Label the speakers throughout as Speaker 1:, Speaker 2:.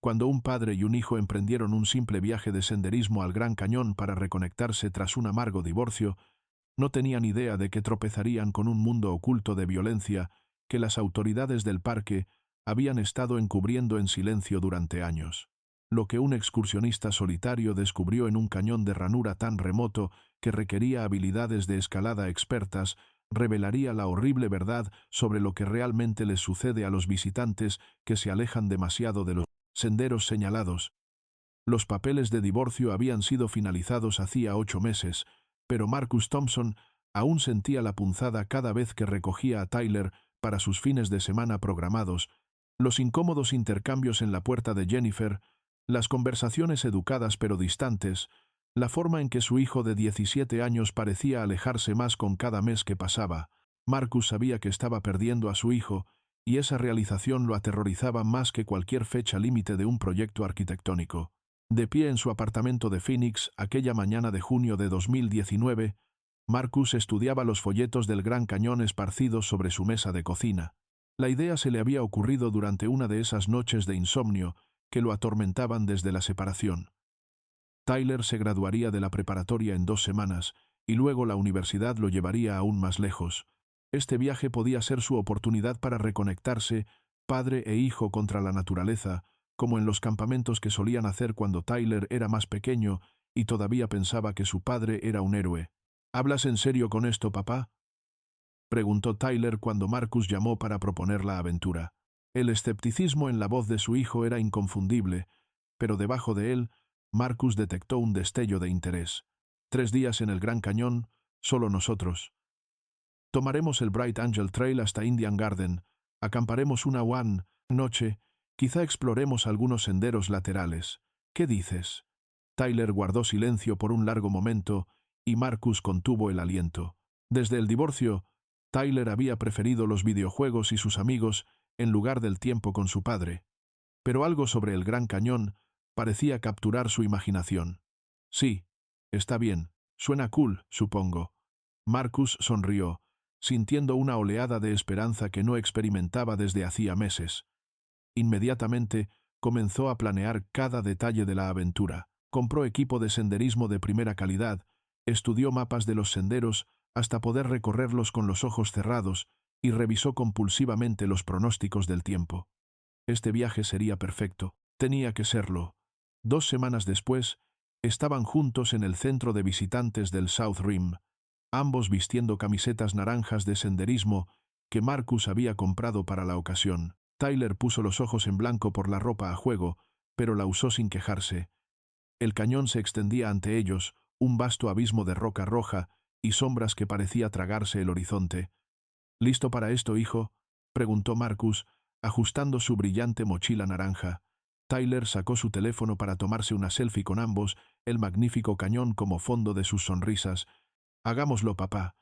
Speaker 1: Cuando un padre y un hijo emprendieron un simple viaje de senderismo al Gran Cañón para reconectarse tras un amargo divorcio, no tenían idea de que tropezarían con un mundo oculto de violencia que las autoridades del parque habían estado encubriendo en silencio durante años. Lo que un excursionista solitario descubrió en un cañón de ranura tan remoto que requería habilidades de escalada expertas revelaría la horrible verdad sobre lo que realmente les sucede a los visitantes que se alejan demasiado de los senderos señalados. Los papeles de divorcio habían sido finalizados hacía 8 meses, pero Marcus Thompson aún sentía la punzada cada vez que recogía a Tyler para sus fines de semana programados, los incómodos intercambios en la puerta de Jennifer, las conversaciones educadas pero distantes, la forma en que su hijo de 17 años parecía alejarse más con cada mes que pasaba. Marcus sabía que estaba perdiendo a su hijo, y esa realización lo aterrorizaba más que cualquier fecha límite de un proyecto arquitectónico. De pie en su apartamento de Phoenix, aquella mañana de junio de 2019, Marcus estudiaba los folletos del Gran Cañón esparcidos sobre su mesa de cocina. La idea se le había ocurrido durante una de esas noches de insomnio que lo atormentaban desde la separación. Tyler se graduaría de la preparatoria en 2 semanas, y luego la universidad lo llevaría aún más lejos. Este viaje podía ser su oportunidad para reconectarse, padre e hijo, contra la naturaleza, como en los campamentos que solían hacer cuando Tyler era más pequeño y todavía pensaba que su padre era un héroe. ¿Hablas en serio con esto, papá?, preguntó Tyler cuando Marcus llamó para proponer la aventura. El escepticismo en la voz de su hijo era inconfundible, pero debajo de él, Marcus detectó un destello de interés. 3 días en el Gran Cañón, solo nosotros. Tomaremos el Bright Angel Trail hasta Indian Garden, acamparemos una noche, quizá exploremos algunos senderos laterales. ¿Qué dices? Tyler guardó silencio por un largo momento y Marcus contuvo el aliento. Desde el divorcio, Tyler había preferido los videojuegos y sus amigos en lugar del tiempo con su padre. Pero algo sobre el Gran Cañón parecía capturar su imaginación. Sí, está bien, suena cool, supongo. Marcus sonrió, sintiendo una oleada de esperanza que no experimentaba desde hacía meses. Inmediatamente comenzó a planear cada detalle de la aventura. Compró equipo de senderismo de primera calidad, estudió mapas de los senderos hasta poder recorrerlos con los ojos cerrados y revisó compulsivamente los pronósticos del tiempo. Este viaje sería perfecto. Tenía que serlo. 2 semanas después, estaban juntos en el centro de visitantes del South Rim, ambos vistiendo camisetas naranjas de senderismo que Marcus había comprado para la ocasión. Tyler puso los ojos en blanco por la ropa a juego, pero la usó sin quejarse. El cañón se extendía ante ellos, un vasto abismo de roca roja y sombras que parecía tragarse el horizonte. ¿Listo para esto, hijo?, preguntó Marcus, ajustando su brillante mochila naranja. Tyler sacó su teléfono para tomarse una selfie con ambos, el magnífico cañón como fondo de sus sonrisas. Hagámoslo, papá.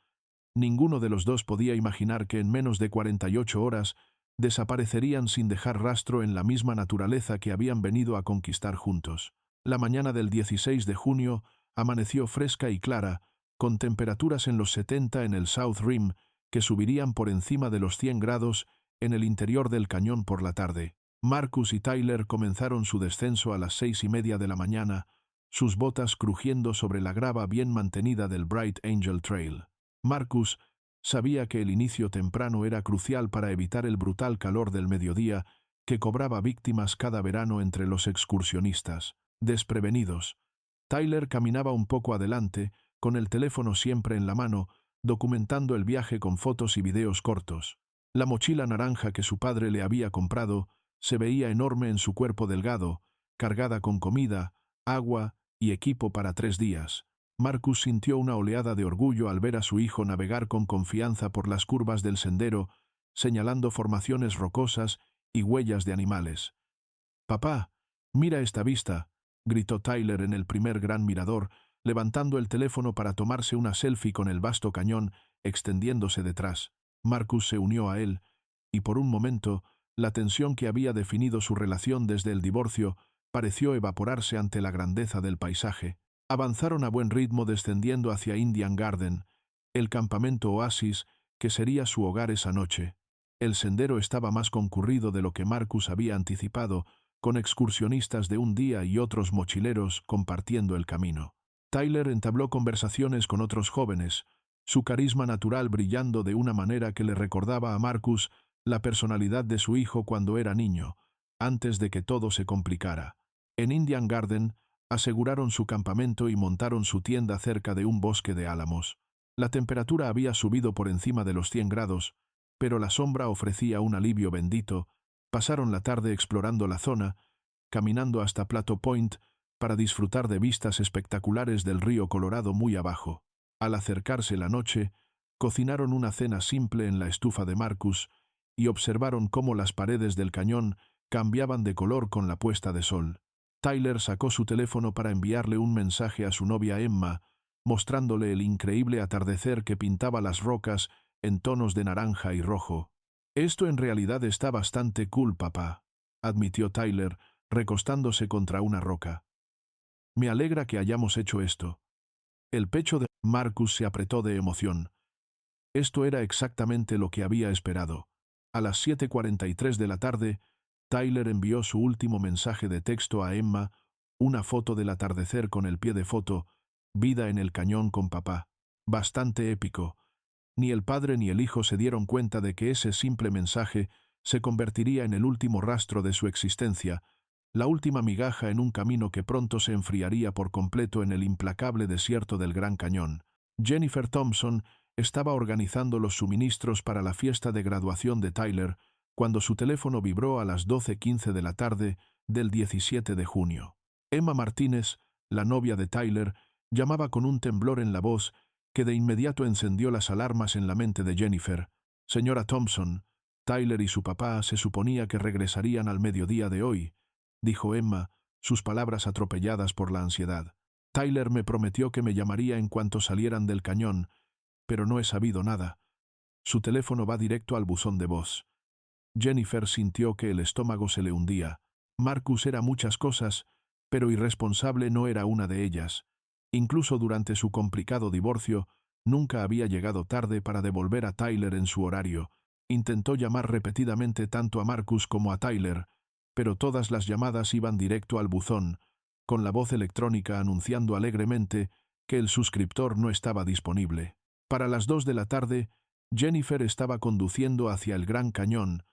Speaker 1: Ninguno de los dos podía imaginar que en menos de 48 horas desaparecerían sin dejar rastro en la misma naturaleza que habían venido a conquistar juntos. La mañana del 16 de junio amaneció fresca y clara, con temperaturas en los 70 en el South Rim, que subirían por encima de los 100 grados en el interior del cañón por la tarde. Marcus y Tyler comenzaron su descenso a las 6:30 de la mañana, sus botas crujiendo sobre la grava bien mantenida del Bright Angel Trail. Marcus sabía que el inicio temprano era crucial para evitar el brutal calor del mediodía que cobraba víctimas cada verano entre los excursionistas desprevenidos. Tyler caminaba un poco adelante, con el teléfono siempre en la mano, documentando el viaje con fotos y videos cortos. La mochila naranja que su padre le había comprado se veía enorme en su cuerpo delgado, cargada con comida, agua y equipo para 3 días. Marcus sintió una oleada de orgullo al ver a su hijo navegar con confianza por las curvas del sendero, señalando formaciones rocosas y huellas de animales. «Papá, mira esta vista», gritó Tyler en el primer gran mirador, levantando el teléfono para tomarse una selfie con el vasto cañón extendiéndose detrás. Marcus se unió a él, y por un momento, la tensión que había definido su relación desde el divorcio pareció evaporarse ante la grandeza del paisaje. Avanzaron a buen ritmo descendiendo hacia Indian Garden, el campamento oasis que sería su hogar esa noche. El sendero estaba más concurrido de lo que Marcus había anticipado, con excursionistas de un día y otros mochileros compartiendo el camino. Tyler entabló conversaciones con otros jóvenes, su carisma natural brillando de una manera que le recordaba a Marcus la personalidad de su hijo cuando era niño, antes de que todo se complicara. En Indian Garden, aseguraron su campamento y montaron su tienda cerca de un bosque de álamos. La temperatura había subido por encima de los 100 grados, pero la sombra ofrecía un alivio bendito. Pasaron la tarde explorando la zona, caminando hasta Plateau Point para disfrutar de vistas espectaculares del río Colorado muy abajo. Al acercarse la noche, cocinaron una cena simple en la estufa de Marcus y observaron cómo las paredes del cañón cambiaban de color con la puesta de sol. Tyler sacó su teléfono para enviarle un mensaje a su novia Emma, mostrándole el increíble atardecer que pintaba las rocas en tonos de naranja y rojo. «Esto en realidad está bastante cool, papá», admitió Tyler, recostándose contra una roca. «Me alegra que hayamos hecho esto». El pecho de Marcus se apretó de emoción. Esto era exactamente lo que había esperado. A las 7:43 de la tarde, Tyler envió su último mensaje de texto a Emma, una foto del atardecer con el pie de foto, «Vida en el cañón con papá». Bastante épico. Ni el padre ni el hijo se dieron cuenta de que ese simple mensaje se convertiría en el último rastro de su existencia, la última migaja en un camino que pronto se enfriaría por completo en el implacable desierto del Gran Cañón. Jennifer Thompson estaba organizando los suministros para la fiesta de graduación de Tyler cuando su teléfono vibró a las 12:15 de la tarde del 17 de junio. Emma Martínez, la novia de Tyler, llamaba con un temblor en la voz que de inmediato encendió las alarmas en la mente de Jennifer. «Señora Thompson, Tyler y su papá se suponía que regresarían al mediodía de hoy», dijo Emma, sus palabras atropelladas por la ansiedad. «Tyler me prometió que me llamaría en cuanto salieran del cañón, pero no he sabido nada. Su teléfono va directo al buzón de voz». Jennifer sintió que el estómago se le hundía. Marcus era muchas cosas, pero irresponsable no era una de ellas. Incluso durante su complicado divorcio, nunca había llegado tarde para devolver a Tyler en su horario. Intentó llamar repetidamente tanto a Marcus como a Tyler, pero todas las llamadas iban directo al buzón, con la voz electrónica anunciando alegremente que el suscriptor no estaba disponible. Para las 2 de la tarde, Jennifer estaba conduciendo hacia el Gran Cañón,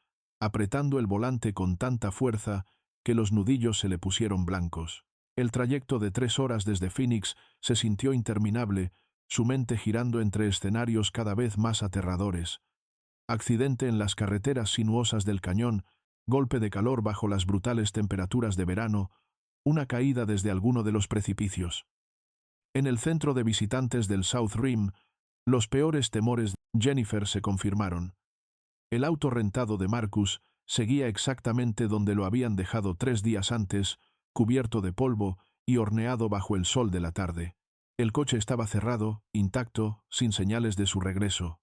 Speaker 1: apretando el volante con tanta fuerza que los nudillos se le pusieron blancos. El trayecto de 3 horas desde Phoenix se sintió interminable, su mente girando entre escenarios cada vez más aterradores. Accidente en las carreteras sinuosas del cañón, golpe de calor bajo las brutales temperaturas de verano, una caída desde alguno de los precipicios. En el centro de visitantes del South Rim, los peores temores de Jennifer se confirmaron. El auto rentado de Marcus seguía exactamente donde lo habían dejado 3 días antes, cubierto de polvo y horneado bajo el sol de la tarde. El coche estaba cerrado, intacto, sin señales de su regreso.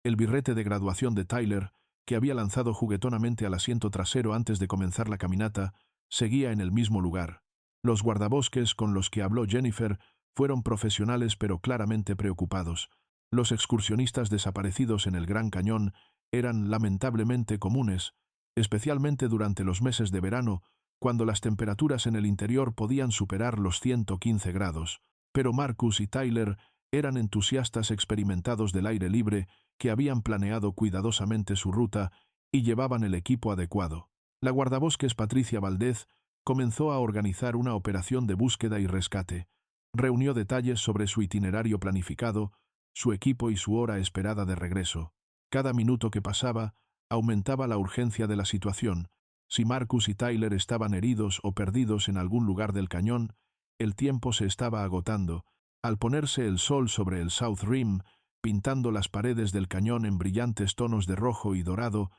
Speaker 1: El birrete de graduación de Tyler, que había lanzado juguetonamente al asiento trasero antes de comenzar la caminata, seguía en el mismo lugar. Los guardabosques con los que habló Jennifer fueron profesionales pero claramente preocupados. Los excursionistas desaparecidos en el Gran Cañón eran lamentablemente comunes, especialmente durante los meses de verano, cuando las temperaturas en el interior podían superar los 115 grados. Pero Marcus y Tyler eran entusiastas experimentados del aire libre que habían planeado cuidadosamente su ruta y llevaban el equipo adecuado. La guardabosques Patricia Valdez comenzó a organizar una operación de búsqueda y rescate. Reunió detalles sobre su itinerario planificado, su equipo y su hora esperada de regreso. Cada minuto que pasaba aumentaba la urgencia de la situación. Si Marcus y Tyler estaban heridos o perdidos en algún lugar del cañón, el tiempo se estaba agotando. Al ponerse el sol sobre el South Rim, pintando las paredes del cañón en brillantes tonos de rojo y dorado,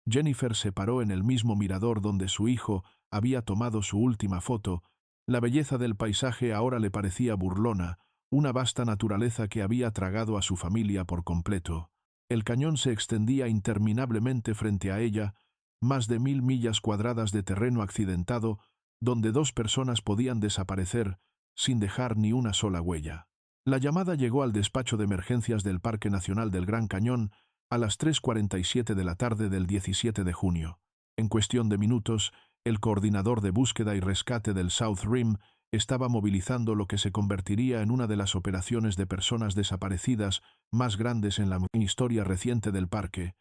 Speaker 1: Jennifer se paró en el mismo mirador donde su hijo había tomado su última foto. La belleza del paisaje ahora le parecía burlona, una vasta naturaleza que había tragado a su familia por completo. El cañón se extendía interminablemente frente a ella, más de 1000 millas cuadradas de terreno accidentado, donde 2 personas podían desaparecer sin dejar ni una sola huella. La llamada llegó al despacho de emergencias del Parque Nacional del Gran Cañón a las 3:47 de la tarde del 17 de junio. En cuestión de minutos, El coordinador de búsqueda y rescate del South Rim estaba movilizando lo que se convertiría en una de las operaciones de personas desaparecidas más grandes en la historia reciente del parque.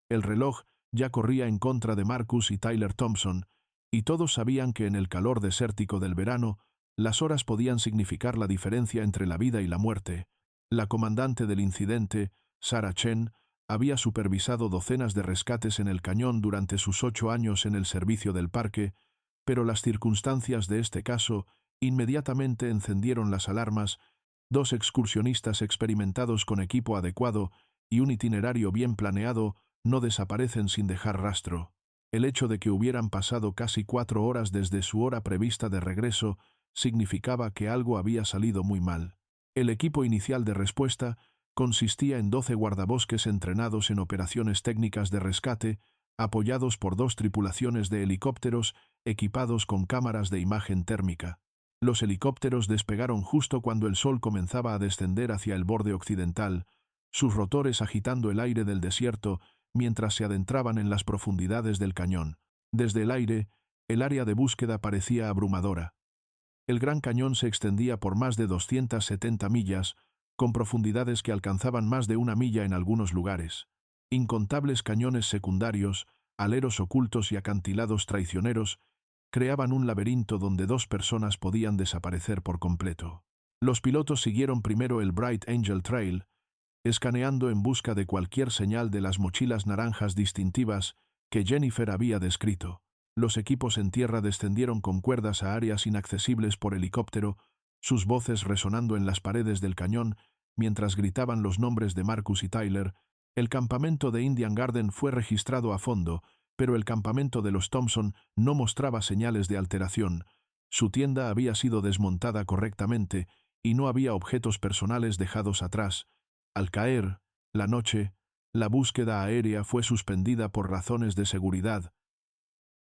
Speaker 1: El reloj ya corría en contra de Marcus y Tyler Thompson, y todos sabían que en el calor desértico del verano, las horas podían significar la diferencia entre la vida y la muerte. La comandante del incidente, Sarah Chen, había supervisado docenas de rescates en el cañón durante sus 8 años en el servicio del parque, pero las circunstancias de este caso inmediatamente encendieron las alarmas. 2 excursionistas experimentados con equipo adecuado y un itinerario bien planeado no desaparecen sin dejar rastro. El hecho de que hubieran pasado casi 4 horas desde su hora prevista de regreso significaba que algo había salido muy mal. El equipo inicial de respuesta consistía en 12 guardabosques entrenados en operaciones técnicas de rescate, apoyados por 2 tripulaciones de helicópteros equipados con cámaras de imagen térmica. Los helicópteros despegaron justo cuando el sol comenzaba a descender hacia el borde occidental, sus rotores agitando el aire del desierto mientras se adentraban en las profundidades del cañón. Desde el aire, el área de búsqueda parecía abrumadora. El Gran Cañón se extendía por más de 270 millas, con profundidades que alcanzaban más de 1 milla en algunos lugares. Incontables cañones secundarios, aleros ocultos y acantilados traicioneros creaban un laberinto donde 2 personas podían desaparecer por completo. Los pilotos siguieron primero el Bright Angel Trail, escaneando en busca de cualquier señal de las mochilas naranjas distintivas que Jennifer había descrito. Los equipos en tierra descendieron con cuerdas a áreas inaccesibles por helicóptero, sus voces resonando en las paredes del cañón mientras gritaban los nombres de Marcus y Tyler. El campamento de Indian Garden fue registrado a fondo, pero el campamento de los Thompson no mostraba señales de alteración. Su tienda había sido desmontada correctamente y no había objetos personales dejados atrás. Al caer la noche, la búsqueda aérea fue suspendida por razones de seguridad,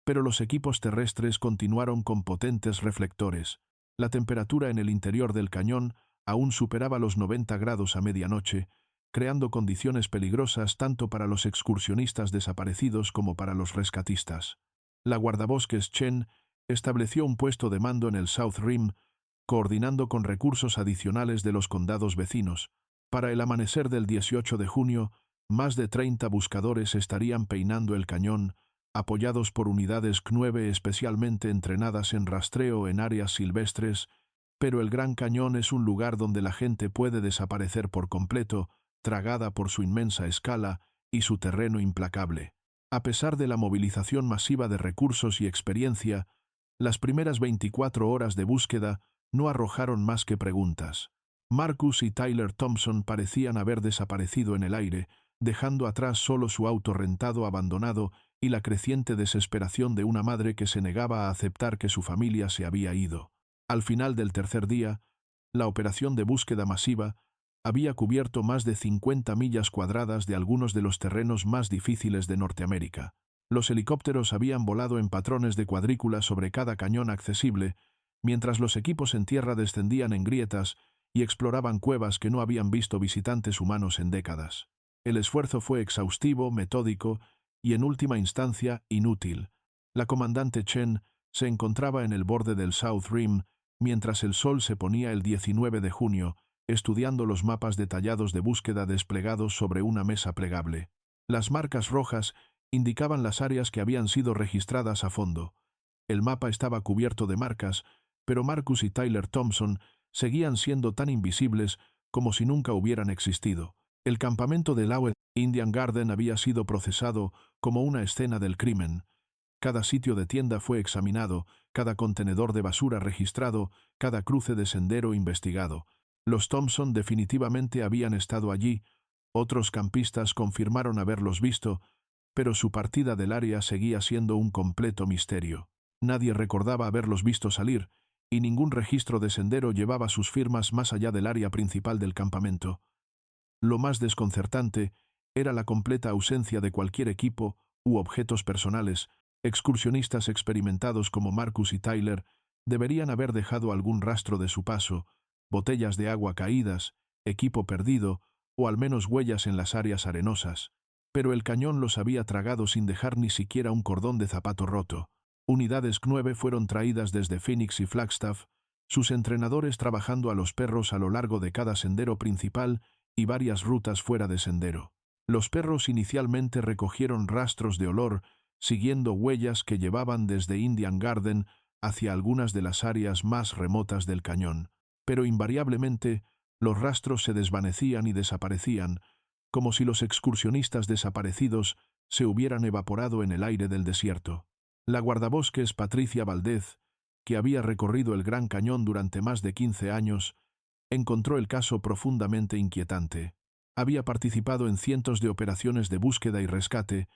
Speaker 1: pero los equipos terrestres continuaron con potentes reflectores. La temperatura en el interior del cañón aún superaba los 90 grados a medianoche, creando condiciones peligrosas tanto para los excursionistas desaparecidos como para los rescatistas. La guardabosques Chen estableció un puesto de mando en el South Rim, coordinando con recursos adicionales de los condados vecinos. Para el amanecer del 18 de junio, más de 30 buscadores estarían peinando el cañón, apoyados por unidades CNUE especialmente entrenadas en rastreo en áreas silvestres, pero el Gran Cañón es un lugar donde la gente puede desaparecer por completo, tragada por su inmensa escala y su terreno implacable. A pesar de la movilización masiva de recursos y experiencia, las primeras 24 horas de búsqueda no arrojaron más que preguntas. Marcus y Tyler Thompson parecían haber desaparecido en el aire, dejando atrás solo su auto rentado abandonado y la creciente desesperación de una madre que se negaba a aceptar que su familia se había ido. Al final del tercer día, la operación de búsqueda masiva había cubierto más de 50 millas cuadradas de algunos de los terrenos más difíciles de Norteamérica. Los helicópteros habían volado en patrones de cuadrícula sobre cada cañón accesible, mientras los equipos en tierra descendían en grietas y exploraban cuevas que no habían visto visitantes humanos en décadas. El esfuerzo fue exhaustivo, metódico y, en última instancia, inútil. La comandante Chen se encontraba en el borde del South Rim mientras el sol se ponía el 19 de junio, estudiando los mapas detallados de búsqueda desplegados sobre una mesa plegable. Las marcas rojas indicaban las áreas que habían sido registradas a fondo. El mapa estaba cubierto de marcas, pero Marcus y Tyler Thompson seguían siendo tan invisibles como si nunca hubieran existido. El campamento de Lowell Indian Garden había sido procesado como una escena del crimen. Cada sitio de tienda fue examinado, cada contenedor de basura registrado, cada cruce de sendero investigado. Los Thompson definitivamente habían estado allí, otros campistas confirmaron haberlos visto, pero su partida del área seguía siendo un completo misterio. Nadie recordaba haberlos visto salir, y ningún registro de sendero llevaba sus firmas más allá del área principal del campamento. Lo más desconcertante era la completa ausencia de cualquier equipo u objetos personales. Excursionistas experimentados como Marcus y Tyler deberían haber dejado algún rastro de su paso, botellas de agua caídas, equipo perdido o al menos huellas en las áreas arenosas, pero el cañón los había tragado sin dejar ni siquiera un cordón de zapato roto. Unidades 9 fueron traídas desde Phoenix y Flagstaff, sus entrenadores trabajando a los perros a lo largo de cada sendero principal y varias rutas fuera de sendero. Los perros inicialmente recogieron rastros de olor, siguiendo huellas que llevaban desde Indian Garden hacia algunas de las áreas más remotas del cañón, pero invariablemente los rastros se desvanecían y desaparecían, como si los excursionistas desaparecidos se hubieran evaporado en el aire del desierto. La guardabosques Patricia Valdez, que había recorrido el Gran Cañón durante más de 15 años, encontró el caso profundamente inquietante. Había participado en cientos de operaciones de búsqueda y rescate,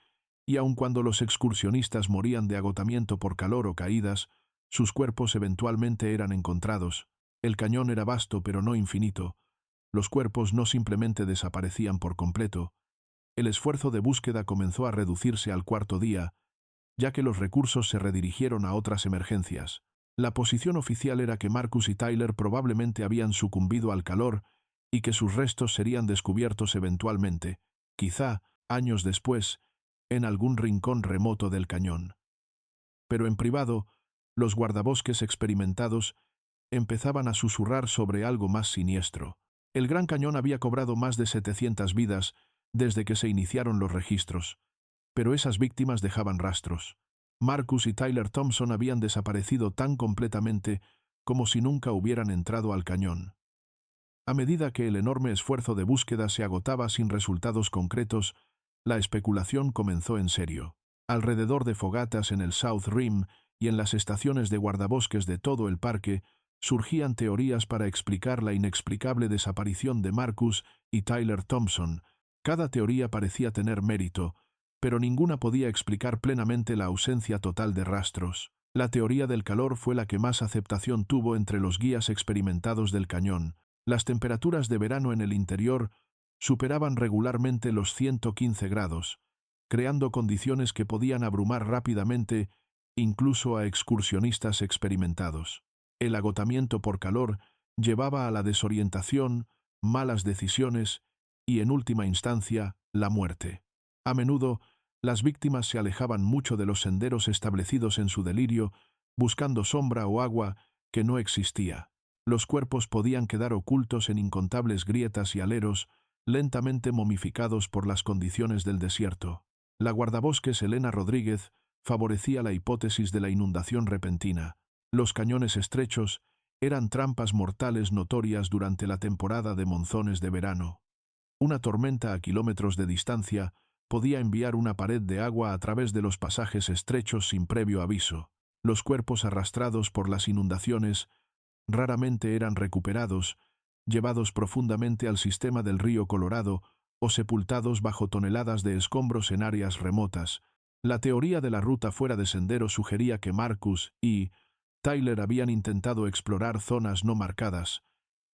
Speaker 1: y aun cuando los excursionistas morían de agotamiento por calor o caídas, sus cuerpos eventualmente eran encontrados. El cañón era vasto pero no infinito. Los cuerpos no simplemente desaparecían por completo. El esfuerzo de búsqueda comenzó a reducirse al cuarto día, ya que los recursos se redirigieron a otras emergencias. La posición oficial era que Marcus y Tyler probablemente habían sucumbido al calor y que sus restos serían descubiertos eventualmente, quizá años después, en algún rincón remoto del cañón. Pero en privado, los guardabosques experimentados empezaban a susurrar sobre algo más siniestro. El Gran Cañón había cobrado más de 700 vidas desde que se iniciaron los registros, pero esas víctimas dejaban rastros. Marcus y Tyler Thompson habían desaparecido tan completamente como si nunca hubieran entrado al cañón. A medida que el enorme esfuerzo de búsqueda se agotaba sin resultados concretos, la especulación comenzó en serio. Alrededor de fogatas en el South Rim y en las estaciones de guardabosques de todo el parque, surgían teorías para explicar la inexplicable desaparición de Marcus y Tyler Thompson. Cada teoría parecía tener mérito, pero ninguna podía explicar plenamente la ausencia total de rastros. La teoría del calor fue la que más aceptación tuvo entre los guías experimentados del cañón. Las temperaturas de verano en el interior superaban regularmente los 115 grados, creando condiciones que podían abrumar rápidamente incluso a excursionistas experimentados. El agotamiento por calor llevaba a la desorientación, malas decisiones y, en última instancia, la muerte. A menudo, las víctimas se alejaban mucho de los senderos establecidos en su delirio, buscando sombra o agua que no existía. Los cuerpos podían quedar ocultos en incontables grietas y aleros, lentamente momificados por las condiciones del desierto. La guardabosques Elena Rodríguez favorecía la hipótesis de la inundación repentina. Los cañones estrechos eran trampas mortales notorias durante la temporada de monzones de verano. Una tormenta a kilómetros de distancia podía enviar una pared de agua a través de los pasajes estrechos sin previo aviso. Los cuerpos arrastrados por las inundaciones raramente eran recuperados, llevados profundamente al sistema del río Colorado o sepultados bajo toneladas de escombros en áreas remotas. La teoría de la ruta fuera de sendero sugería que Marcus y Tyler habían intentado explorar zonas no marcadas,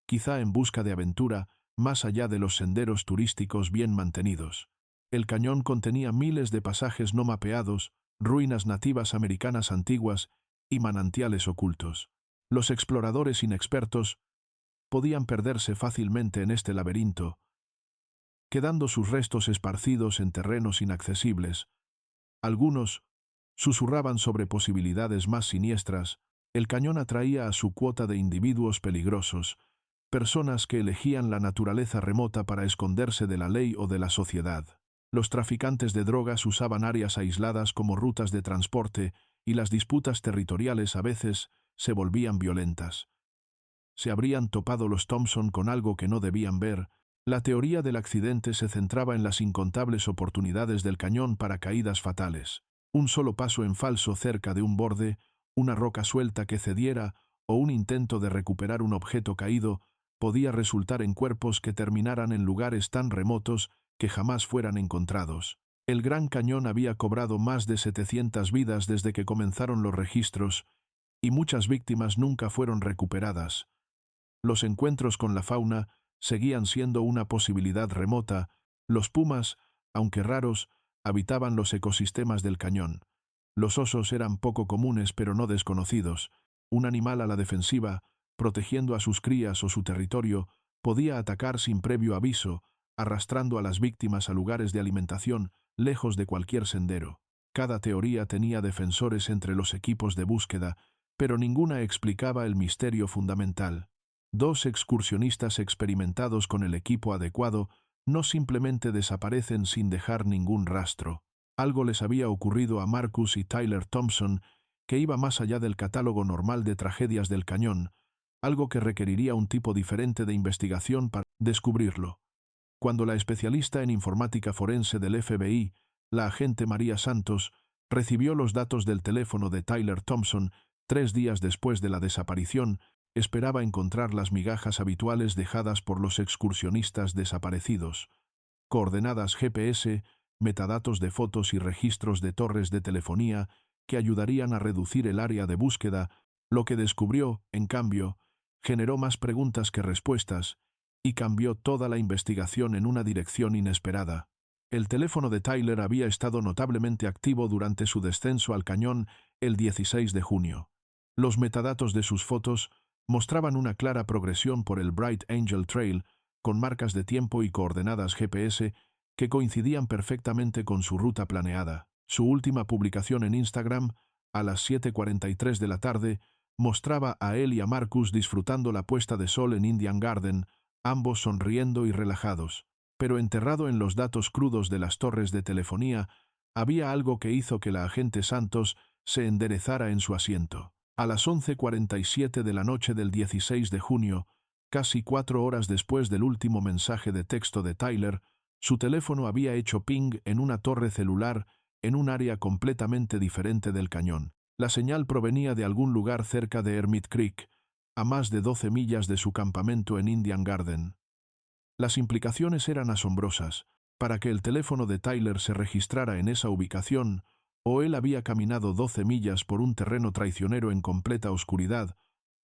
Speaker 1: quizá en busca de aventura, más allá de los senderos turísticos bien mantenidos. El cañón contenía miles de pasajes no mapeados, ruinas nativas americanas antiguas y manantiales ocultos. Los exploradores inexpertos podían perderse fácilmente en este laberinto, quedando sus restos esparcidos en terrenos inaccesibles. Algunos susurraban sobre posibilidades más siniestras. El cañón atraía a su cuota de individuos peligrosos, personas que elegían la naturaleza remota para esconderse de la ley o de la sociedad. Los traficantes de drogas usaban áreas aisladas como rutas de transporte y las disputas territoriales a veces se volvían violentas. Se habrían topado los Thompson con algo que no debían ver. La teoría del accidente se centraba en las incontables oportunidades del cañón para caídas fatales. Un solo paso en falso cerca de un borde, una roca suelta que cediera o un intento de recuperar un objeto caído podía resultar en cuerpos que terminaran en lugares tan remotos que jamás fueran encontrados. El Gran Cañón había cobrado más de 700 vidas desde que comenzaron los registros, y muchas víctimas nunca fueron recuperadas. Los encuentros con la fauna seguían siendo una posibilidad remota. Los pumas, aunque raros, habitaban los ecosistemas del cañón. Los osos eran poco comunes pero no desconocidos. Un animal a la defensiva, protegiendo a sus crías o su territorio, podía atacar sin previo aviso, arrastrando a las víctimas a lugares de alimentación lejos de cualquier sendero. Cada teoría tenía defensores entre los equipos de búsqueda, pero ninguna explicaba el misterio fundamental. Dos excursionistas experimentados con el equipo adecuado no simplemente desaparecen sin dejar ningún rastro. Algo les había ocurrido a Marcus y Tyler Thompson que iba más allá del catálogo normal de tragedias del cañón, algo que requeriría un tipo diferente de investigación para descubrirlo. Cuando la especialista en informática forense del FBI, la agente María Santos, recibió los datos del teléfono de Tyler Thompson 3 días después de la desaparición, esperaba encontrar las migajas habituales dejadas por los excursionistas desaparecidos. Coordenadas GPS, metadatos de fotos y registros de torres de telefonía que ayudarían a reducir el área de búsqueda. Lo que descubrió, en cambio, generó más preguntas que respuestas y cambió toda la investigación en una dirección inesperada. El teléfono de Tyler había estado notablemente activo durante su descenso al cañón el 16 de junio. Los metadatos de sus fotos mostraban una clara progresión por el Bright Angel Trail, con marcas de tiempo y coordenadas GPS que coincidían perfectamente con su ruta planeada. Su última publicación en Instagram, a las 7:43 de la tarde, mostraba a él y a Marcus disfrutando la puesta de sol en Indian Garden, ambos sonriendo y relajados. Pero enterrado en los datos crudos de las torres de telefonía, había algo que hizo que la agente Santos se enderezara en su asiento. A las 11:47 de la noche del 16 de junio, casi 4 horas después del último mensaje de texto de Tyler, su teléfono había hecho ping en una torre celular en un área completamente diferente del cañón. La señal provenía de algún lugar cerca de Hermit Creek, a más de 12 millas de su campamento en Indian Garden. Las implicaciones eran asombrosas. Para que el teléfono de Tyler se registrara en esa ubicación, o él había caminado 12 millas por un terreno traicionero en completa oscuridad,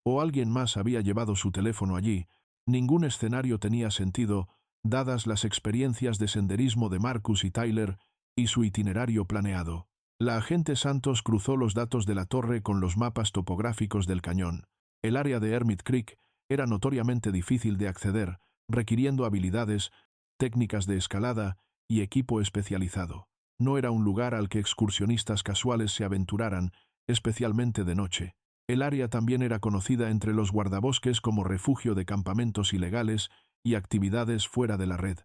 Speaker 1: o alguien más había llevado su teléfono allí. Ningún escenario tenía sentido, dadas las experiencias de senderismo de Marcus y Tyler y su itinerario planeado. La agente Santos cruzó los datos de la torre con los mapas topográficos del cañón. El área de Hermit Creek era notoriamente difícil de acceder, requiriendo habilidades, técnicas de escalada y equipo especializado. No era un lugar al que excursionistas casuales se aventuraran, especialmente de noche. El área también era conocida entre los guardabosques como refugio de campamentos ilegales y actividades fuera de la red.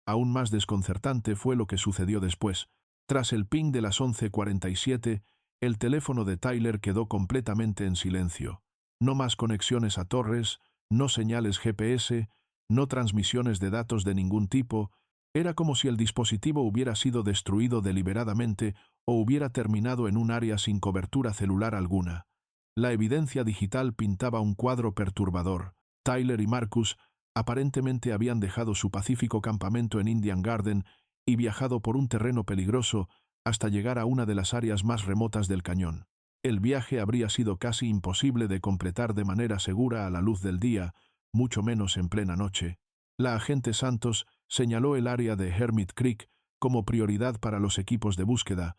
Speaker 1: Aún más desconcertante fue lo que sucedió después. Tras el ping de las 11:47, el teléfono de Tyler quedó completamente en silencio. No más conexiones a torres, no señales GPS, no transmisiones de datos de ningún tipo. Era como si el dispositivo hubiera sido destruido deliberadamente o hubiera terminado en un área sin cobertura celular alguna. La evidencia digital pintaba un cuadro perturbador. Tyler y Marcus aparentemente habían dejado su pacífico campamento en Indian Garden y viajado por un terreno peligroso hasta llegar a una de las áreas más remotas del cañón. El viaje habría sido casi imposible de completar de manera segura a la luz del día, mucho menos en plena noche. La agente Santos señaló el área de Hermit Creek como prioridad para los equipos de búsqueda,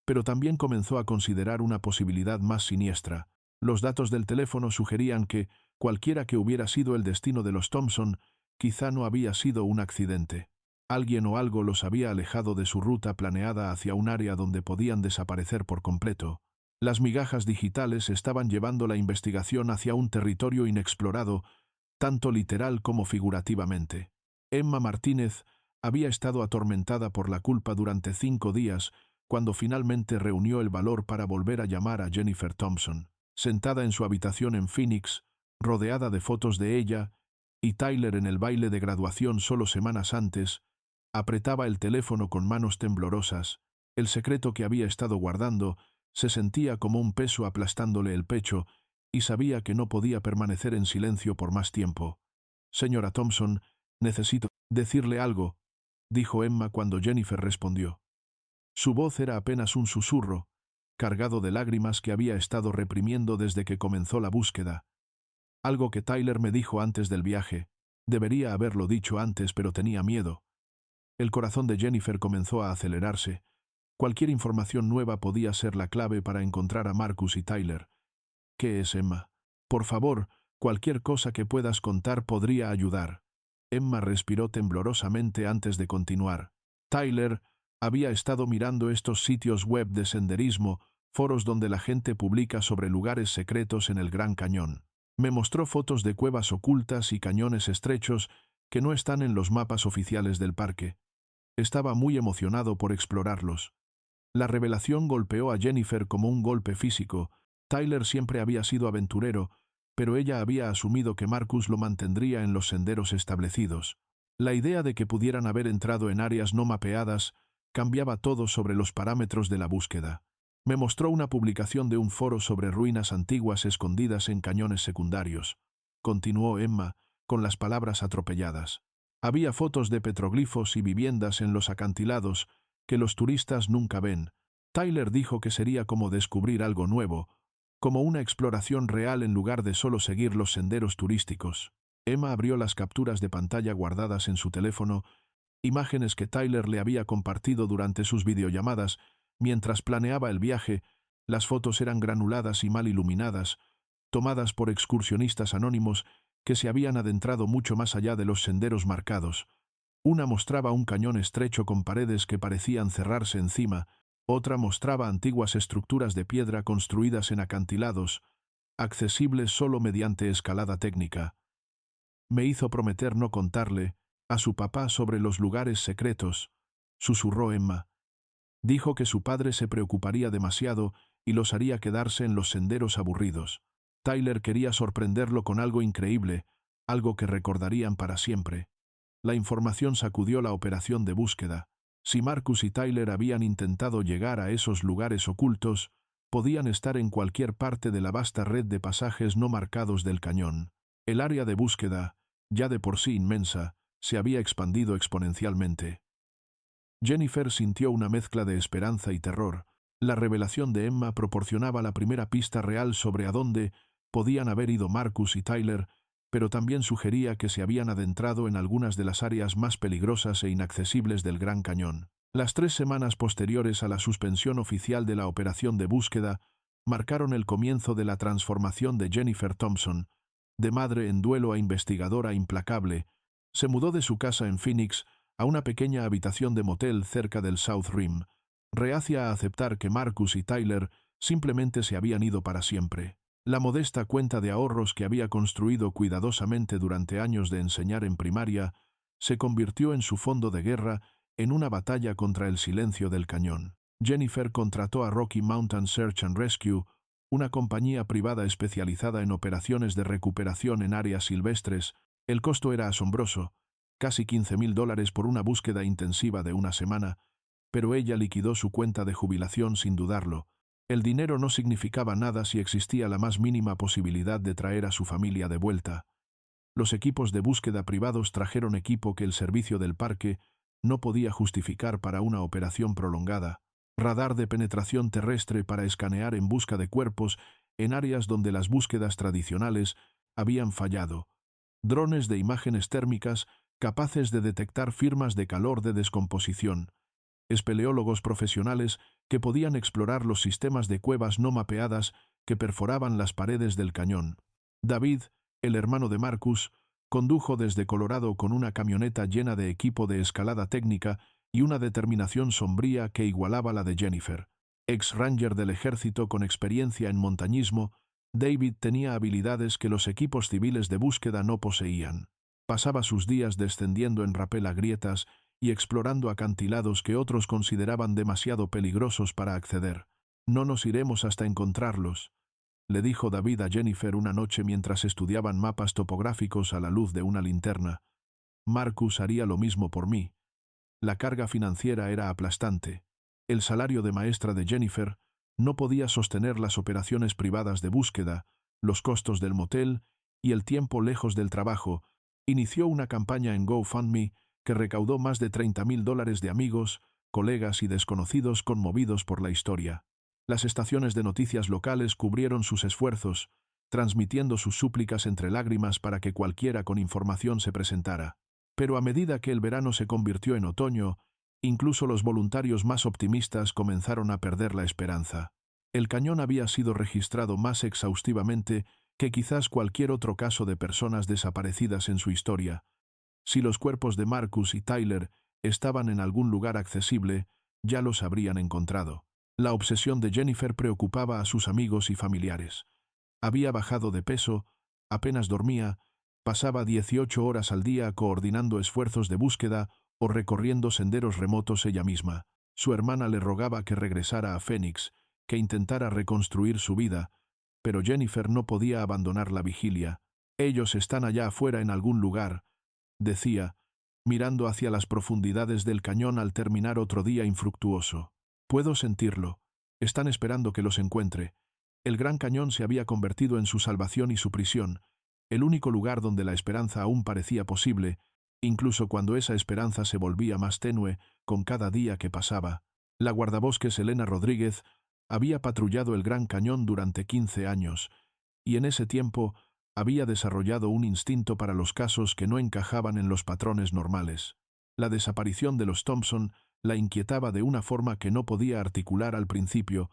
Speaker 1: pero también comenzó a considerar una posibilidad más siniestra. Los datos del teléfono sugerían que, cualquiera que hubiera sido el destino de los Thompson, quizá no había sido un accidente. Alguien o algo los había alejado de su ruta planeada hacia un área donde podían desaparecer por completo. Las migajas digitales estaban llevando la investigación hacia un territorio inexplorado, tanto literal como figurativamente. Emma Martínez había estado atormentada por la culpa durante 5 días, cuando finalmente reunió el valor para volver a llamar a Jennifer Thompson. Sentada en su habitación en Phoenix, rodeada de fotos de ella, y Tyler en el baile de graduación solo semanas antes, apretaba el teléfono con manos temblorosas. El secreto que había estado guardando se sentía como un peso aplastándole el pecho, y sabía que no podía permanecer en silencio por más tiempo. «Señora Thompson, necesito decirle algo», dijo Emma cuando Jennifer respondió. Su voz era apenas un susurro, cargado de lágrimas que había estado reprimiendo desde que comenzó la búsqueda. Algo que Tyler me dijo antes del viaje. Debería haberlo dicho antes, pero tenía miedo. El corazón de Jennifer comenzó a acelerarse. Cualquier información nueva podía ser la clave para encontrar a Marcus y Tyler. «¿Qué es, Emma? Por favor, cualquier cosa que puedas contar podría ayudar». Emma respiró temblorosamente antes de continuar. «Tyler Había estado mirando estos sitios web de senderismo, foros donde la gente publica sobre lugares secretos en el Gran Cañón. Me mostró fotos de cuevas ocultas y cañones estrechos que no están en los mapas oficiales del parque. Estaba muy emocionado por explorarlos. La revelación golpeó a Jennifer como un golpe físico. Tyler siempre había sido aventurero, pero ella había asumido que Marcus lo mantendría en los senderos establecidos. La idea de que pudieran haber entrado en áreas no mapeadas cambiaba todo sobre los parámetros de la búsqueda. Me mostró una publicación de un foro sobre ruinas antiguas escondidas en cañones secundarios. Continuó Emma, con las palabras atropelladas. Había fotos de petroglifos y viviendas en los acantilados que los turistas nunca ven. Tyler dijo que sería como descubrir algo nuevo, como una exploración real en lugar de solo seguir los senderos turísticos. Emma abrió las capturas de pantalla guardadas en su teléfono, imágenes que Tyler le había compartido durante sus videollamadas mientras planeaba el viaje. Las fotos eran granuladas y mal iluminadas, tomadas por excursionistas anónimos que se habían adentrado mucho más allá de los senderos marcados. Una mostraba un cañón estrecho con paredes que parecían cerrarse encima, otra mostraba antiguas estructuras de piedra construidas en acantilados, accesibles solo mediante escalada técnica. Me hizo prometer no contarle a su papá sobre los lugares secretos, susurró Emma. Dijo que su padre se preocuparía demasiado y los haría quedarse en los senderos aburridos. Tyler quería sorprenderlo con algo increíble, algo que recordarían para siempre. La información sacudió la operación de búsqueda. Si Marcus y Tyler habían intentado llegar a esos lugares ocultos, podían estar en cualquier parte de la vasta red de pasajes no marcados del cañón. El área de búsqueda, ya de por sí inmensa, se había expandido exponencialmente. Jennifer sintió una mezcla de esperanza y terror. La revelación de Emma proporcionaba la primera pista real sobre a dónde podían haber ido Marcus y Tyler, pero también sugería que se habían adentrado en algunas de las áreas más peligrosas e inaccesibles del Gran Cañón. Las 3 semanas posteriores a la suspensión oficial de la operación de búsqueda marcaron el comienzo de la transformación de Jennifer Thompson. De madre en duelo a investigadora implacable, se mudó de su casa en Phoenix a una pequeña habitación de motel cerca del South Rim, reacia a aceptar que Marcus y Tyler simplemente se habían ido para siempre. La modesta cuenta de ahorros que había construido cuidadosamente durante años de enseñar en primaria se convirtió en su fondo de guerra en una batalla contra el silencio del cañón. Jennifer contrató a Rocky Mountain Search and Rescue, una compañía privada especializada en operaciones de recuperación en áreas silvestres. El costo era asombroso, casi $15,000 por una búsqueda intensiva de una semana, pero ella liquidó su cuenta de jubilación sin dudarlo. El dinero no significaba nada si existía la más mínima posibilidad de traer a su familia de vuelta. Los equipos de búsqueda privados trajeron equipo que el servicio del parque no podía justificar para una operación prolongada. Radar de penetración terrestre para escanear en busca de cuerpos en áreas donde las búsquedas tradicionales habían fallado. Drones de imágenes térmicas capaces de detectar firmas de calor de descomposición. Espeleólogos profesionales que podían explorar los sistemas de cuevas no mapeadas que perforaban las paredes del cañón. David, el hermano de Marcus, condujo desde Colorado con una camioneta llena de equipo de escalada técnica y una determinación sombría que igualaba la de Jennifer. Ex-ranger del ejército con experiencia en montañismo, David tenía habilidades que los equipos civiles de búsqueda no poseían. Pasaba sus días descendiendo en rapel a grietas y explorando acantilados que otros consideraban demasiado peligrosos para acceder. «No nos iremos hasta encontrarlos», le dijo David a Jennifer una noche mientras estudiaban mapas topográficos a la luz de una linterna. Marcus haría lo mismo por mí. La carga financiera era aplastante. El salario de maestra de Jennifer no podía sostener las operaciones privadas de búsqueda, los costos del motel y el tiempo lejos del trabajo. Inició una campaña en GoFundMe que recaudó más de $30,000 de amigos, colegas y desconocidos conmovidos por la historia. Las estaciones de noticias locales cubrieron sus esfuerzos, transmitiendo sus súplicas entre lágrimas para que cualquiera con información se presentara. Pero a medida que el verano se convirtió en otoño, incluso los voluntarios más optimistas comenzaron a perder la esperanza. El cañón había sido registrado más exhaustivamente que quizás cualquier otro caso de personas desaparecidas en su historia. Si los cuerpos de Marcus y Tyler estaban en algún lugar accesible, ya los habrían encontrado. La obsesión de Jennifer preocupaba a sus amigos y familiares. Había bajado de peso, apenas dormía, pasaba 18 horas al día coordinando esfuerzos de búsqueda o recorriendo senderos remotos ella misma. Su hermana le rogaba que regresara a Phoenix, que intentara reconstruir su vida, pero Jennifer no podía abandonar la vigilia. «Ellos están allá afuera en algún lugar», decía, mirando hacia las profundidades del cañón al terminar otro día infructuoso. «Puedo sentirlo. Están esperando que los encuentre». El Gran Cañón se había convertido en su salvación y su prisión, el único lugar donde la esperanza aún parecía posible, incluso cuando esa esperanza se volvía más tenue con cada día que pasaba. La guardabosques Elena Rodríguez había patrullado el Gran Cañón durante 15 años, y en ese tiempo había desarrollado un instinto para los casos que no encajaban en los patrones normales. La desaparición de los Thompson la inquietaba de una forma que no podía articular al principio,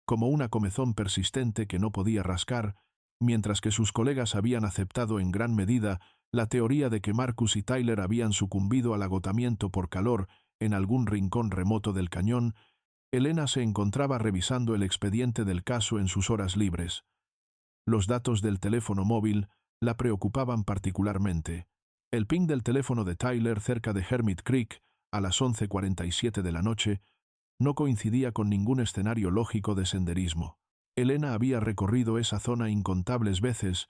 Speaker 1: como una comezón persistente que no podía rascar, mientras que sus colegas habían aceptado en gran medida la teoría de que Marcus y Tyler habían sucumbido al agotamiento por calor en algún rincón remoto del cañón. Elena se encontraba revisando el expediente del caso en sus horas libres. Los datos del teléfono móvil la preocupaban particularmente. El ping del teléfono de Tyler cerca de Hermit Creek, a las 11:47 de la noche, no coincidía con ningún escenario lógico de senderismo. Elena había recorrido esa zona incontables veces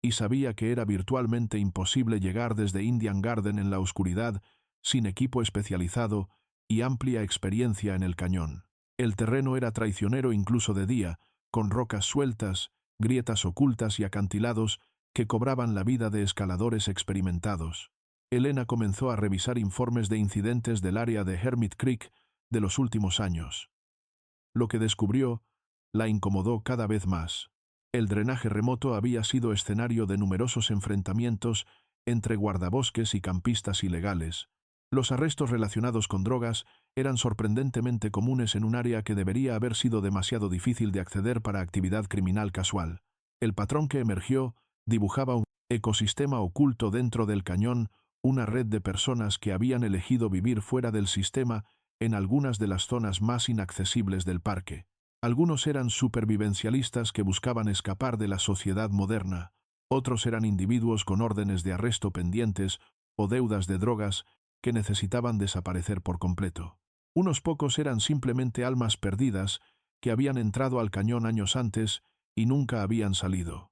Speaker 1: y sabía que era virtualmente imposible llegar desde Indian Garden en la oscuridad sin equipo especializado y amplia experiencia en el cañón. El terreno era traicionero incluso de día, con rocas sueltas, grietas ocultas y acantilados que cobraban la vida de escaladores experimentados. Elena comenzó a revisar informes de incidentes del área de Hermit Creek de los últimos años. Lo que descubrió la incomodó cada vez más. El drenaje remoto había sido escenario de numerosos enfrentamientos entre guardabosques y campistas ilegales. Los arrestos relacionados con drogas eran sorprendentemente comunes en un área que debería haber sido demasiado difícil de acceder para actividad criminal casual. El patrón que emergió dibujaba un ecosistema oculto dentro del cañón, una red de personas que habían elegido vivir fuera del sistema en algunas de las zonas más inaccesibles del parque. Algunos eran supervivencialistas que buscaban escapar de la sociedad moderna, otros eran individuos con órdenes de arresto pendientes o deudas de drogas que necesitaban desaparecer por completo. Unos pocos eran simplemente almas perdidas que habían entrado al cañón años antes y nunca habían salido.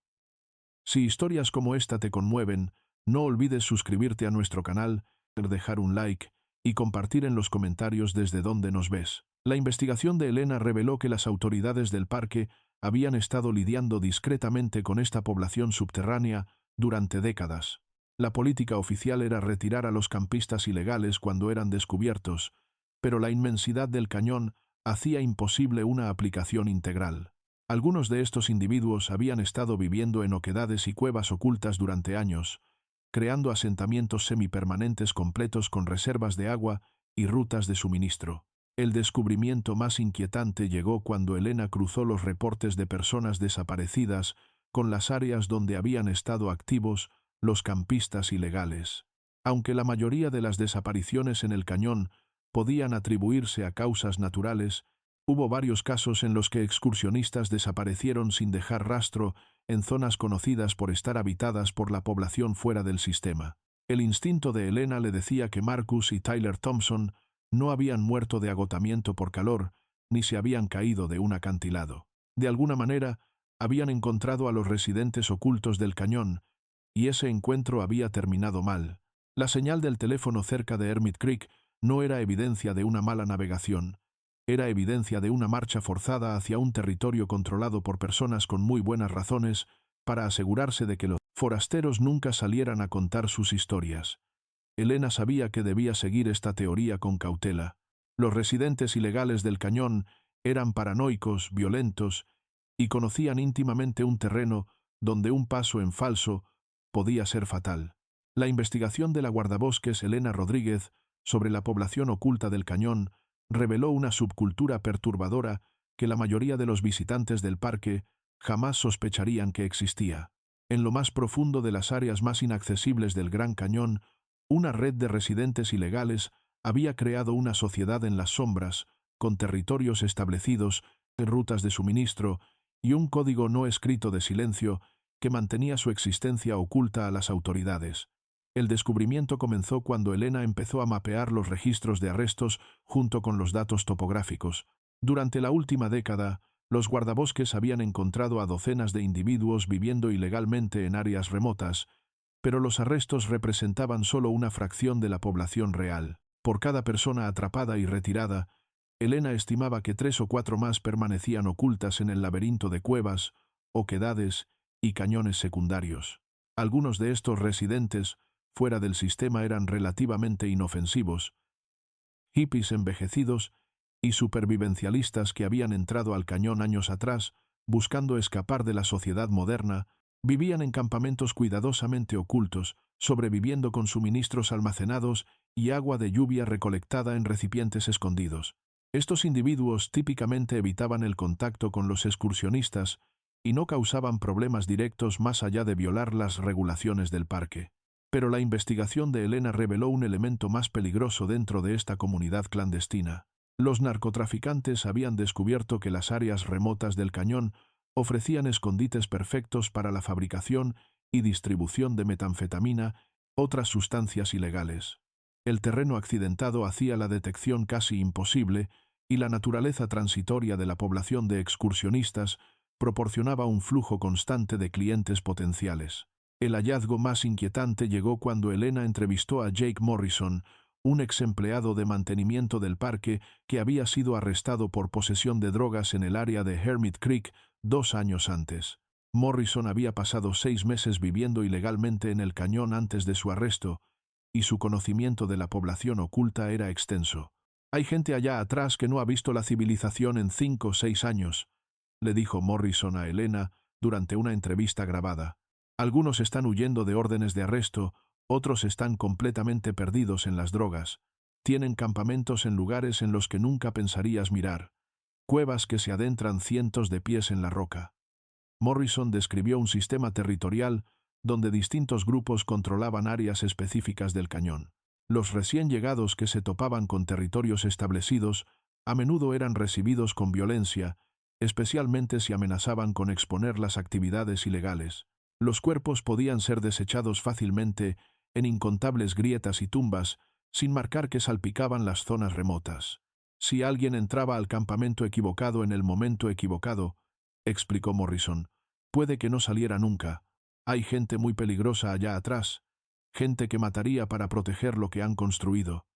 Speaker 1: Si historias como esta te conmueven, no olvides suscribirte a nuestro canal, dejar un like y compartir en los comentarios desde dónde nos ves. La investigación de Elena reveló que las autoridades del parque habían estado lidiando discretamente con esta población subterránea durante décadas. La política oficial era retirar a los campistas ilegales cuando eran descubiertos, pero la inmensidad del cañón hacía imposible una aplicación integral. Algunos de estos individuos habían estado viviendo en oquedades y cuevas ocultas durante años, creando asentamientos semipermanentes completos con reservas de agua y rutas de suministro. El descubrimiento más inquietante llegó cuando Elena cruzó los reportes de personas desaparecidas con las áreas donde habían estado activos los campistas ilegales. Aunque la mayoría de las desapariciones en el cañón podían atribuirse a causas naturales, hubo varios casos en los que excursionistas desaparecieron sin dejar rastro en zonas conocidas por estar habitadas por la población fuera del sistema. El instinto de Elena le decía que Marcus y Tyler Thompson no habían muerto de agotamiento por calor, ni se habían caído de un acantilado. De alguna manera, habían encontrado a los residentes ocultos del cañón, y ese encuentro había terminado mal. La señal del teléfono cerca de Hermit Creek no era evidencia de una mala navegación, era evidencia de una marcha forzada hacia un territorio controlado por personas con muy buenas razones para asegurarse de que los forasteros nunca salieran a contar sus historias. Elena sabía que debía seguir esta teoría con cautela. Los residentes ilegales del cañón eran paranoicos, violentos, y conocían íntimamente un terreno donde un paso en falso podía ser fatal. La investigación de la guardabosques Elena Rodríguez sobre la población oculta del cañón reveló una subcultura perturbadora que la mayoría de los visitantes del parque jamás sospecharían que existía. En lo más profundo de las áreas más inaccesibles del Gran Cañón, una red de residentes ilegales había creado una sociedad en las sombras, con territorios establecidos, rutas de suministro y un código no escrito de silencio que mantenía su existencia oculta a las autoridades. El descubrimiento comenzó cuando Elena empezó a mapear los registros de arrestos junto con los datos topográficos. Durante la última década, los guardabosques habían encontrado a docenas de individuos viviendo ilegalmente en áreas remotas, pero los arrestos representaban solo una fracción de la población real. Por cada persona atrapada y retirada, Elena estimaba que 3 o 4 más permanecían ocultas en el laberinto de cuevas, oquedades y cañones secundarios. Algunos de estos residentes, fuera del sistema, eran relativamente inofensivos, hippies envejecidos y supervivencialistas que habían entrado al cañón años atrás, buscando escapar de la sociedad moderna. Vivían en campamentos cuidadosamente ocultos, sobreviviendo con suministros almacenados y agua de lluvia recolectada en recipientes escondidos. Estos individuos típicamente evitaban el contacto con los excursionistas y no causaban problemas directos más allá de violar las regulaciones del parque. Pero la investigación de Elena reveló un elemento más peligroso dentro de esta comunidad clandestina. Los narcotraficantes habían descubierto que las áreas remotas del cañón ofrecían escondites perfectos para la fabricación y distribución de metanfetamina, otras sustancias ilegales. El terreno accidentado hacía la detección casi imposible y la naturaleza transitoria de la población de excursionistas proporcionaba un flujo constante de clientes potenciales. El hallazgo más inquietante llegó cuando Elena entrevistó a Jake Morrison, un ex empleado de mantenimiento del parque que había sido arrestado por posesión de drogas en el área de Hermit Creek 2 años antes. Morrison había pasado 6 meses viviendo ilegalmente en el cañón antes de su arresto, y su conocimiento de la población oculta era extenso. «Hay gente allá atrás que no ha visto la civilización en 5 o 6 años», le dijo Morrison a Elena durante una entrevista grabada. «Algunos están huyendo de órdenes de arresto, otros están completamente perdidos en las drogas. Tienen campamentos en lugares en los que nunca pensarías mirar, cuevas que se adentran cientos de pies en la roca». Morrison describió un sistema territorial donde distintos grupos controlaban áreas específicas del cañón. Los recién llegados que se topaban con territorios establecidos a menudo eran recibidos con violencia, especialmente si amenazaban con exponer las actividades ilegales. Los cuerpos podían ser desechados fácilmente en incontables grietas y tumbas, sin marcar que salpicaban las zonas remotas. Si alguien entraba al campamento equivocado en el momento equivocado, explicó Morrison, puede que no saliera nunca. Hay gente muy peligrosa allá atrás, gente que mataría para proteger lo que han construido.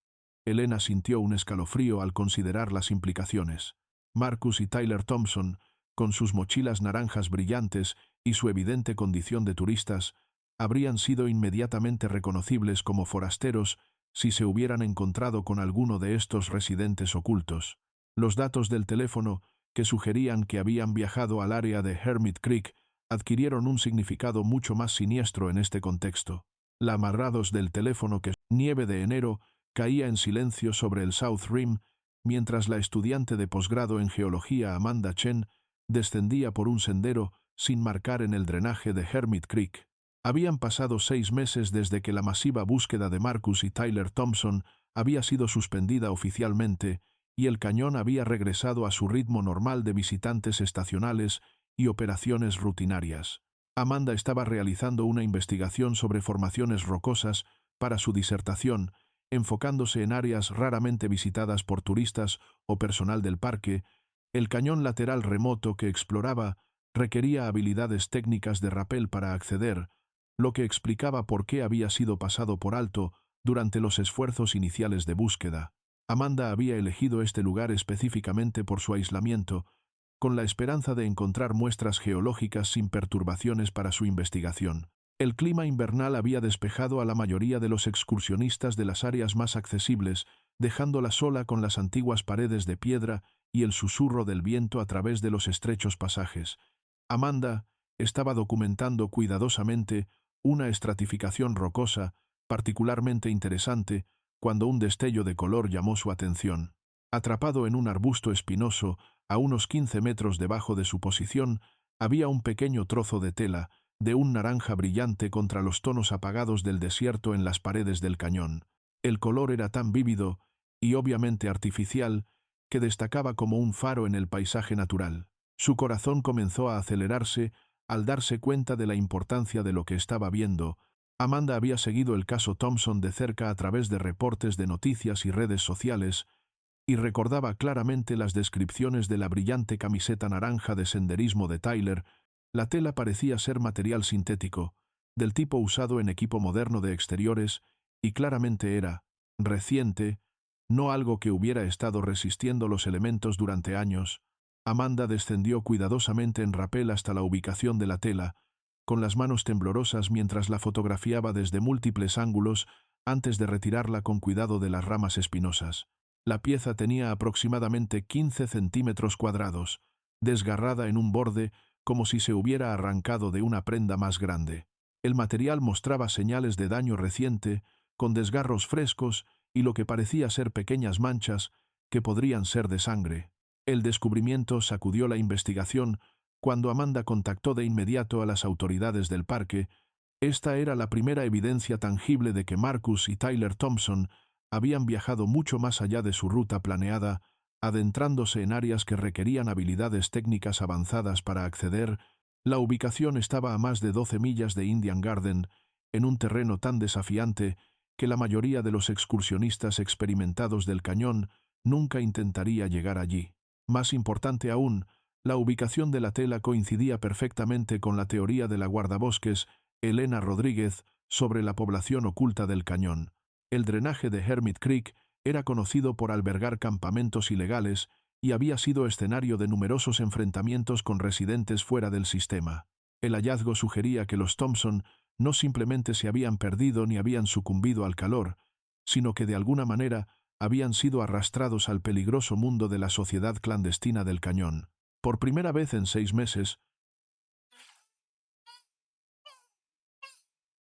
Speaker 1: Elena sintió un escalofrío al considerar las implicaciones. Marcus y Tyler Thompson, con sus mochilas naranjas brillantes y su evidente condición de turistas, habrían sido inmediatamente reconocibles como forasteros si se hubieran encontrado con alguno de estos residentes ocultos. Los datos del teléfono, que sugerían que habían viajado al área de Hermit Creek, adquirieron un significado mucho más siniestro en este contexto. La amarrados del teléfono que nieve de enero caía en silencio sobre el South Rim, mientras la estudiante de posgrado en geología Amanda Chen descendía por un sendero sin marcar en el drenaje de Hermit Creek. Habían pasado 6 meses desde que la masiva búsqueda de Marcus y Tyler Thompson había sido suspendida oficialmente y el cañón había regresado a su ritmo normal de visitantes estacionales y operaciones rutinarias. Amanda estaba realizando una investigación sobre formaciones rocosas para su disertación, enfocándose en áreas raramente visitadas por turistas o personal del parque. El cañón lateral remoto que exploraba requería habilidades técnicas de rappel para acceder, lo que explicaba por qué había sido pasado por alto durante los esfuerzos iniciales de búsqueda. Amanda había elegido este lugar específicamente por su aislamiento, con la esperanza de encontrar muestras geológicas sin perturbaciones para su investigación. El clima invernal había despejado a la mayoría de los excursionistas de las áreas más accesibles, dejándola sola con las antiguas paredes de piedra y el susurro del viento a través de los estrechos pasajes. Amanda estaba documentando cuidadosamente una estratificación rocosa particularmente interesante cuando un destello de color llamó su atención. Atrapado en un arbusto espinoso, a unos 15 metros debajo de su posición, había un pequeño trozo de tela, de un naranja brillante contra los tonos apagados del desierto en las paredes del cañón. El color era tan vívido, y obviamente artificial, que destacaba como un faro en el paisaje natural. Su corazón comenzó a acelerarse al darse cuenta de la importancia de lo que estaba viendo. Amanda había seguido el caso Thompson de cerca a través de reportes de noticias y redes sociales, y recordaba claramente las descripciones de la brillante camiseta naranja de senderismo de Tyler. La tela parecía ser material sintético, del tipo usado en equipo moderno de exteriores, y claramente era reciente, no algo que hubiera estado resistiendo los elementos durante años. Amanda descendió cuidadosamente en rapel hasta la ubicación de la tela, con las manos temblorosas mientras la fotografiaba desde múltiples ángulos antes de retirarla con cuidado de las ramas espinosas. La pieza tenía aproximadamente 15 centímetros cuadrados, desgarrada en un borde como si se hubiera arrancado de una prenda más grande. El material mostraba señales de daño reciente, con desgarros frescos y lo que parecía ser pequeñas manchas que podrían ser de sangre. El descubrimiento sacudió la investigación cuando Amanda contactó de inmediato a las autoridades del parque. Esta era la primera evidencia tangible de que Marcus y Tyler Thompson habían viajado mucho más allá de su ruta planeada, adentrándose en áreas que requerían habilidades técnicas avanzadas para acceder. La ubicación estaba a más de 12 millas de Indian Garden, en un terreno tan desafiante que la mayoría de los excursionistas experimentados del cañón nunca intentaría llegar allí. Más importante aún, la ubicación de la tela coincidía perfectamente con la teoría de la guardabosques Elena Rodríguez sobre la población oculta del cañón. El drenaje de Hermit Creek era conocido por albergar campamentos ilegales y había sido escenario de numerosos enfrentamientos con residentes fuera del sistema. El hallazgo sugería que los Thompson no simplemente se habían perdido ni habían sucumbido al calor, sino que de alguna manera habían sido arrastrados al peligroso mundo de la sociedad clandestina del cañón. Por primera vez en 6 meses,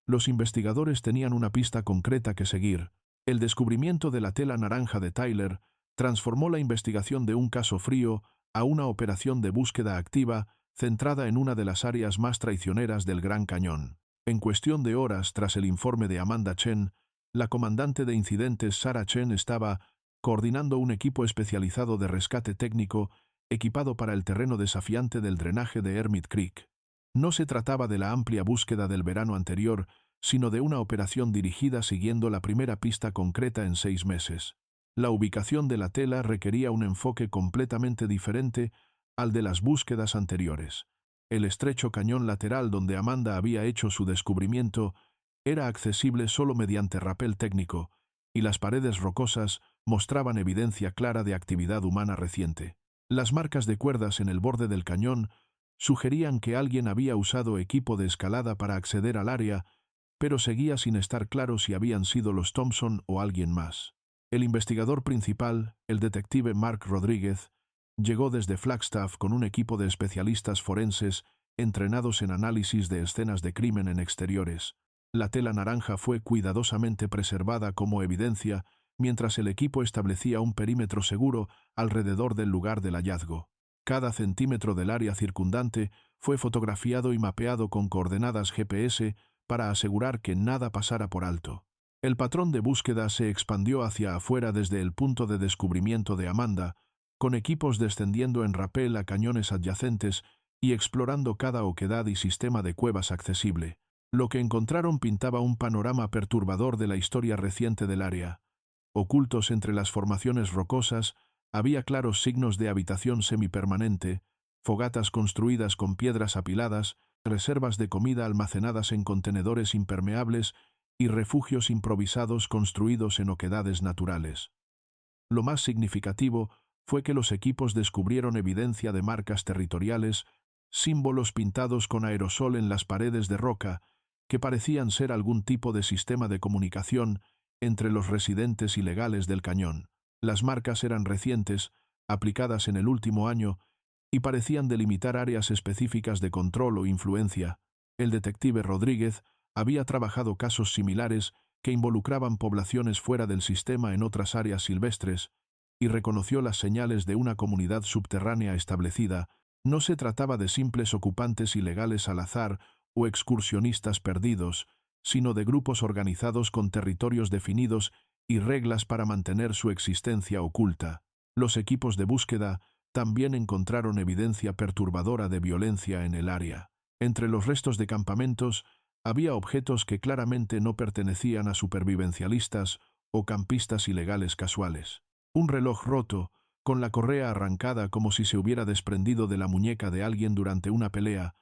Speaker 1: los investigadores tenían una pista concreta que seguir. El descubrimiento de la tela naranja de Tyler transformó la investigación de un caso frío a una operación de búsqueda activa centrada en una de las áreas más traicioneras del Gran Cañón. En cuestión de horas tras el informe de Amanda Chen, la comandante de incidentes Sarah Chen estaba coordinando un equipo especializado de rescate técnico equipado para el terreno desafiante del drenaje de Hermit Creek. No se trataba de la amplia búsqueda del verano anterior, sino de una operación dirigida siguiendo la primera pista concreta en 6 meses. La ubicación de la tela requería un enfoque completamente diferente al de las búsquedas anteriores. El estrecho cañón lateral donde Amanda había hecho su descubrimiento era accesible solo mediante rapel técnico, y las paredes rocosas mostraban evidencia clara de actividad humana reciente. Las marcas de cuerdas en el borde del cañón sugerían que alguien había usado equipo de escalada para acceder al área, pero seguía sin estar claro si habían sido los Thompson o alguien más. El investigador principal, el detective Mark Rodríguez, llegó desde Flagstaff con un equipo de especialistas forenses entrenados en análisis de escenas de crimen en exteriores. La tela naranja fue cuidadosamente preservada como evidencia mientras el equipo establecía un perímetro seguro alrededor del lugar del hallazgo. Cada centímetro del área circundante fue fotografiado y mapeado con coordenadas GPS para asegurar que nada pasara por alto. El patrón de búsqueda se expandió hacia afuera desde el punto de descubrimiento de Amanda, con equipos descendiendo en rapel a cañones adyacentes y explorando cada oquedad y sistema de cuevas accesible. Lo que encontraron pintaba un panorama perturbador de la historia reciente del área. Ocultos entre las formaciones rocosas, había claros signos de habitación semipermanente, fogatas construidas con piedras apiladas, reservas de comida almacenadas en contenedores impermeables y refugios improvisados construidos en oquedades naturales. Lo más significativo fue que los equipos descubrieron evidencia de marcas territoriales, símbolos pintados con aerosol en las paredes de roca, que parecían ser algún tipo de sistema de comunicación entre los residentes ilegales del cañón. Las marcas eran recientes, aplicadas en el último año, y parecían delimitar áreas específicas de control o influencia. El detective Rodríguez había trabajado casos similares que involucraban poblaciones fuera del sistema en otras áreas silvestres, y reconoció las señales de una comunidad subterránea establecida. No se trataba de simples ocupantes ilegales al azar o excursionistas perdidos, sino de grupos organizados con territorios definidos y reglas para mantener su existencia oculta. Los equipos de búsqueda también encontraron evidencia perturbadora de violencia en el área. Entre los restos de campamentos había objetos que claramente no pertenecían a supervivencialistas o campistas ilegales casuales. Un reloj roto, con la correa arrancada como si se hubiera desprendido de la muñeca de alguien durante una pelea,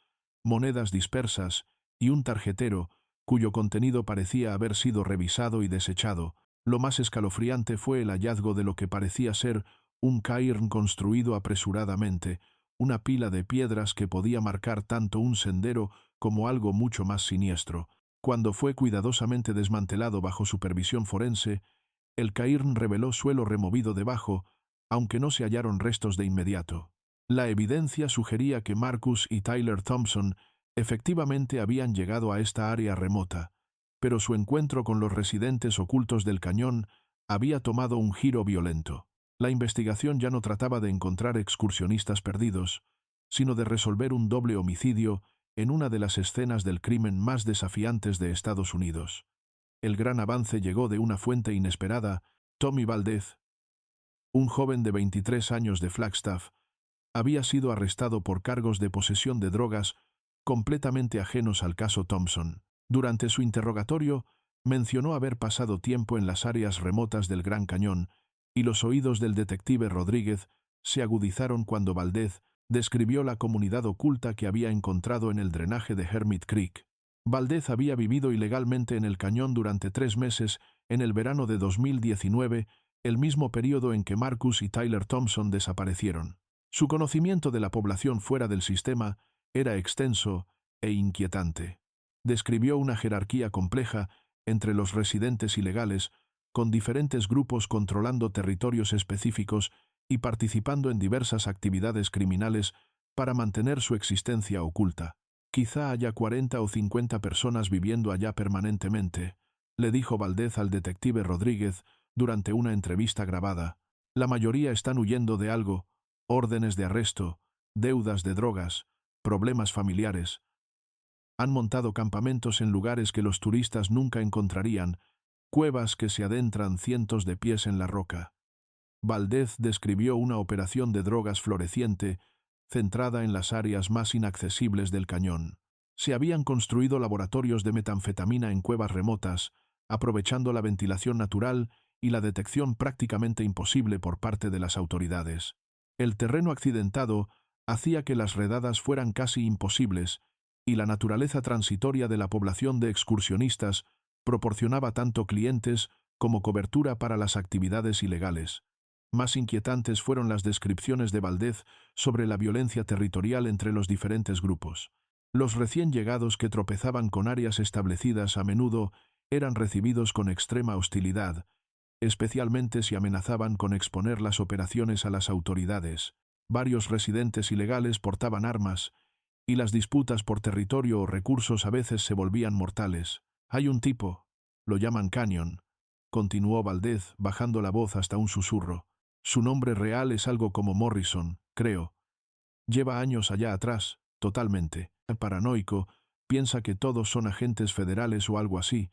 Speaker 1: monedas dispersas y un tarjetero cuyo contenido parecía haber sido revisado y desechado. Lo más escalofriante fue el hallazgo de lo que parecía ser un cairn construido apresuradamente, una pila de piedras que podía marcar tanto un sendero como algo mucho más siniestro. Cuando fue cuidadosamente desmantelado bajo supervisión forense, el cairn reveló suelo removido debajo, aunque no se hallaron restos de inmediato. La evidencia sugería que Marcus y Tyler Thompson efectivamente habían llegado a esta área remota, pero su encuentro con los residentes ocultos del cañón había tomado un giro violento. La investigación ya no trataba de encontrar excursionistas perdidos, sino de resolver un doble homicidio en una de las escenas del crimen más desafiantes de Estados Unidos. El gran avance llegó de una fuente inesperada. Tommy Valdez, un joven de 23 años de Flagstaff, había sido arrestado por cargos de posesión de drogas completamente ajenos al caso Thompson. Durante su interrogatorio, mencionó haber pasado tiempo en las áreas remotas del Gran Cañón, y los oídos del detective Rodríguez se agudizaron cuando Valdez describió la comunidad oculta que había encontrado en el drenaje de Hermit Creek. Valdez había vivido ilegalmente en el cañón durante 3 meses en el verano de 2019, el mismo periodo en que Marcus y Tyler Thompson desaparecieron. Su conocimiento de la población fuera del sistema era extenso e inquietante. Describió una jerarquía compleja entre los residentes ilegales, con diferentes grupos controlando territorios específicos y participando en diversas actividades criminales para mantener su existencia oculta. Quizá haya 40 o 50 personas viviendo allá permanentemente, le dijo Valdez al detective Rodríguez durante una entrevista grabada. La mayoría están huyendo de algo, órdenes de arresto, deudas de drogas, problemas familiares. Han montado campamentos en lugares que los turistas nunca encontrarían, cuevas que se adentran cientos de pies en la roca. Valdez describió una operación de drogas floreciente, centrada en las áreas más inaccesibles del cañón. Se habían construido laboratorios de metanfetamina en cuevas remotas, aprovechando la ventilación natural y la detección prácticamente imposible por parte de las autoridades. El terreno accidentado hacía que las redadas fueran casi imposibles, y la naturaleza transitoria de la población de excursionistas proporcionaba tanto clientes como cobertura para las actividades ilegales. Más inquietantes fueron las descripciones de Valdez sobre la violencia territorial entre los diferentes grupos. Los recién llegados que tropezaban con áreas establecidas a menudo eran recibidos con extrema hostilidad, especialmente si amenazaban con exponer las operaciones a las autoridades. Varios residentes ilegales portaban armas, y las disputas por territorio o recursos a veces se volvían mortales. Hay un tipo, lo llaman Canyon, continuó Valdez, bajando la voz hasta un susurro. Su nombre real es algo como Morrison, creo. Lleva años allá atrás, totalmente. Paranoico, piensa que todos son agentes federales o algo así.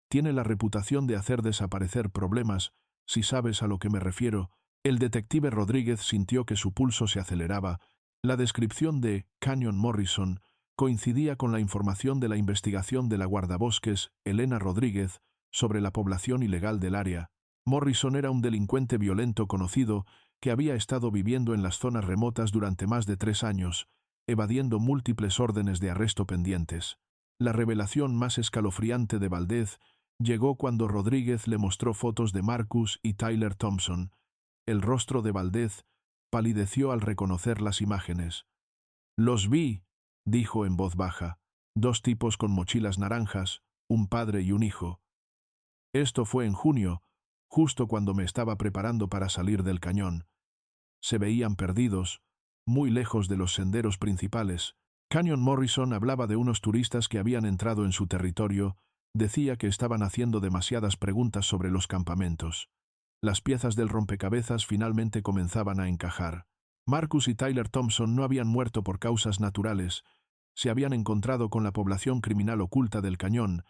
Speaker 1: Tiene la reputación de hacer desaparecer problemas, si sabes a lo que me refiero. El detective Rodríguez sintió que su pulso se aceleraba. La descripción de Canyon Morrison coincidía con la información de la investigación de la guardabosques Elena Rodríguez sobre la población ilegal del área. Morrison era un delincuente violento conocido que había estado viviendo en las zonas remotas durante más de 3 años, evadiendo múltiples órdenes de arresto pendientes. La revelación más escalofriante de Valdez llegó cuando Rodríguez le mostró fotos de Marcus y Tyler Thompson. El rostro de Valdez palideció al reconocer las imágenes. «Los vi», dijo en voz baja. 2 tipos con mochilas naranjas, un padre y un hijo. Esto fue en junio, justo cuando me estaba preparando para salir del cañón. Se veían perdidos, muy lejos de los senderos principales. Canyon Morrison hablaba de unos turistas que habían entrado en su territorio. Decía que estaban haciendo demasiadas preguntas sobre los campamentos. Las piezas del rompecabezas finalmente comenzaban a encajar. Marcus y Tyler Thompson no habían muerto por causas naturales. Se habían encontrado con la población criminal oculta del cañón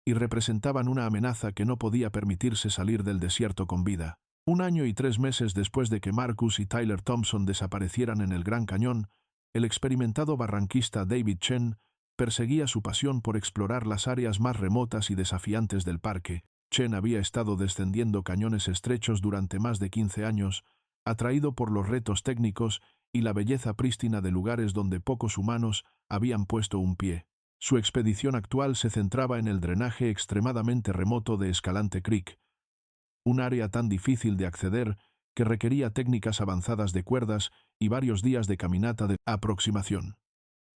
Speaker 1: y representaban una amenaza que no podía permitirse salir del desierto con vida. Un año y 3 meses después de que Marcus y Tyler Thompson desaparecieran en el Gran Cañón, el experimentado barranquista David Chen perseguía su pasión por explorar las áreas más remotas y desafiantes del parque. Chen había estado descendiendo cañones estrechos durante más de 15 años, atraído por los retos técnicos y la belleza prístina de lugares donde pocos humanos habían puesto un pie. Su expedición actual se centraba en el drenaje extremadamente remoto de Escalante Creek, un área tan difícil de acceder que requería técnicas avanzadas de cuerdas y varios días de caminata de aproximación.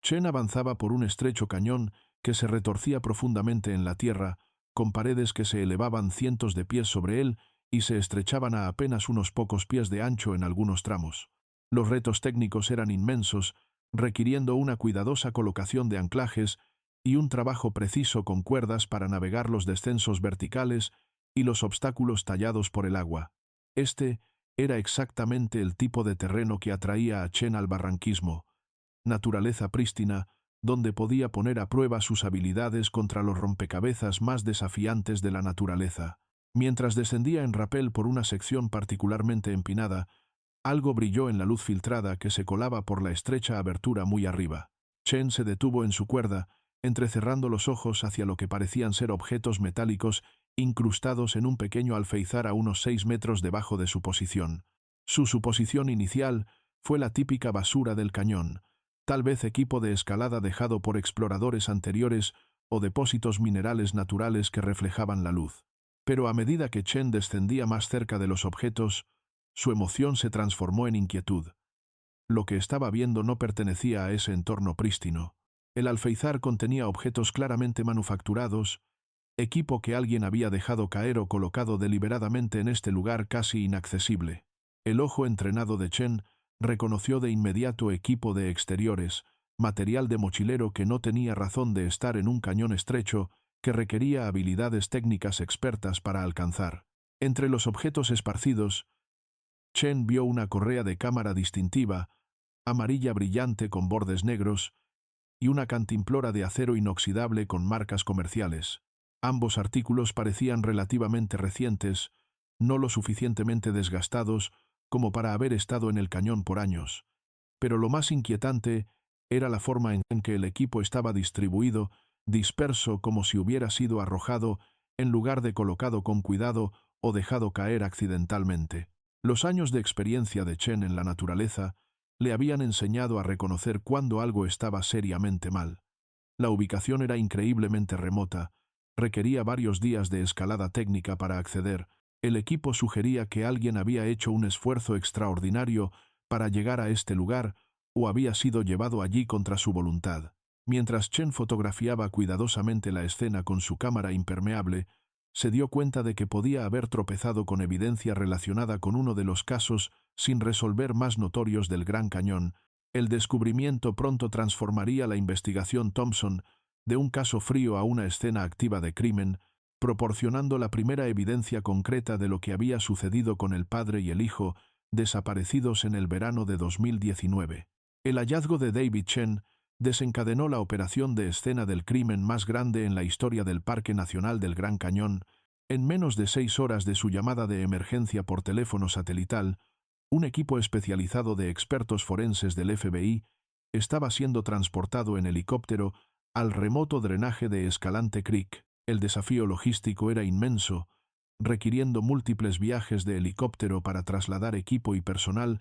Speaker 1: Chen avanzaba por un estrecho cañón que se retorcía profundamente en la tierra, con paredes que se elevaban cientos de pies sobre él y se estrechaban a apenas unos pocos pies de ancho en algunos tramos. Los retos técnicos eran inmensos, requiriendo una cuidadosa colocación de anclajes y un trabajo preciso con cuerdas para navegar los descensos verticales y los obstáculos tallados por el agua. Este era exactamente el tipo de terreno que atraía a Chen al barranquismo: naturaleza prístina, donde podía poner a prueba sus habilidades contra los rompecabezas más desafiantes de la naturaleza. Mientras descendía en rapel por una sección particularmente empinada, algo brilló en la luz filtrada que se colaba por la estrecha abertura muy arriba. Chen se detuvo en su cuerda, entrecerrando los ojos hacia lo que parecían ser objetos metálicos incrustados en un pequeño alféizar a unos 6 metros debajo de su posición. Su suposición inicial fue la típica basura del cañón, tal vez equipo de escalada dejado por exploradores anteriores o depósitos minerales naturales que reflejaban la luz. Pero a medida que Chen descendía más cerca de los objetos, su emoción se transformó en inquietud. Lo que estaba viendo no pertenecía a ese entorno prístino. El alféizar contenía objetos claramente manufacturados, equipo que alguien había dejado caer o colocado deliberadamente en este lugar casi inaccesible. El ojo entrenado de Chen reconoció de inmediato equipo de exteriores, material de mochilero que no tenía razón de estar en un cañón estrecho que requería habilidades técnicas expertas para alcanzar. Entre los objetos esparcidos, Chen vio una correa de cámara distintiva, amarilla brillante con bordes negros, y una cantimplora de acero inoxidable con marcas comerciales. Ambos artículos parecían relativamente recientes, no lo suficientemente desgastados como para haber estado en el cañón por años. Pero lo más inquietante era la forma en que el equipo estaba distribuido, disperso como si hubiera sido arrojado en lugar de colocado con cuidado o dejado caer accidentalmente. Los años de experiencia de Chen en la naturaleza le habían enseñado a reconocer cuando algo estaba seriamente mal. La ubicación era increíblemente remota, requería varios días de escalada técnica para acceder. El equipo sugería que alguien había hecho un esfuerzo extraordinario para llegar a este lugar o había sido llevado allí contra su voluntad. Mientras Chen fotografiaba cuidadosamente la escena con su cámara impermeable, se dio cuenta de que podía haber tropezado con evidencia relacionada con uno de los casos sin resolver más notorios del Gran Cañón. El descubrimiento pronto transformaría la investigación Thompson de un caso frío a una escena activa de crimen, proporcionando la primera evidencia concreta de lo que había sucedido con el padre y el hijo, desaparecidos en el verano de 2019. El hallazgo de David Chen desencadenó la operación de escena del crimen más grande en la historia del Parque Nacional del Gran Cañón. En menos de 6 horas de su llamada de emergencia por teléfono satelital, un equipo especializado de expertos forenses del FBI estaba siendo transportado en helicóptero al remoto drenaje de Escalante Creek. El desafío logístico era inmenso, requiriendo múltiples viajes de helicóptero para trasladar equipo y personal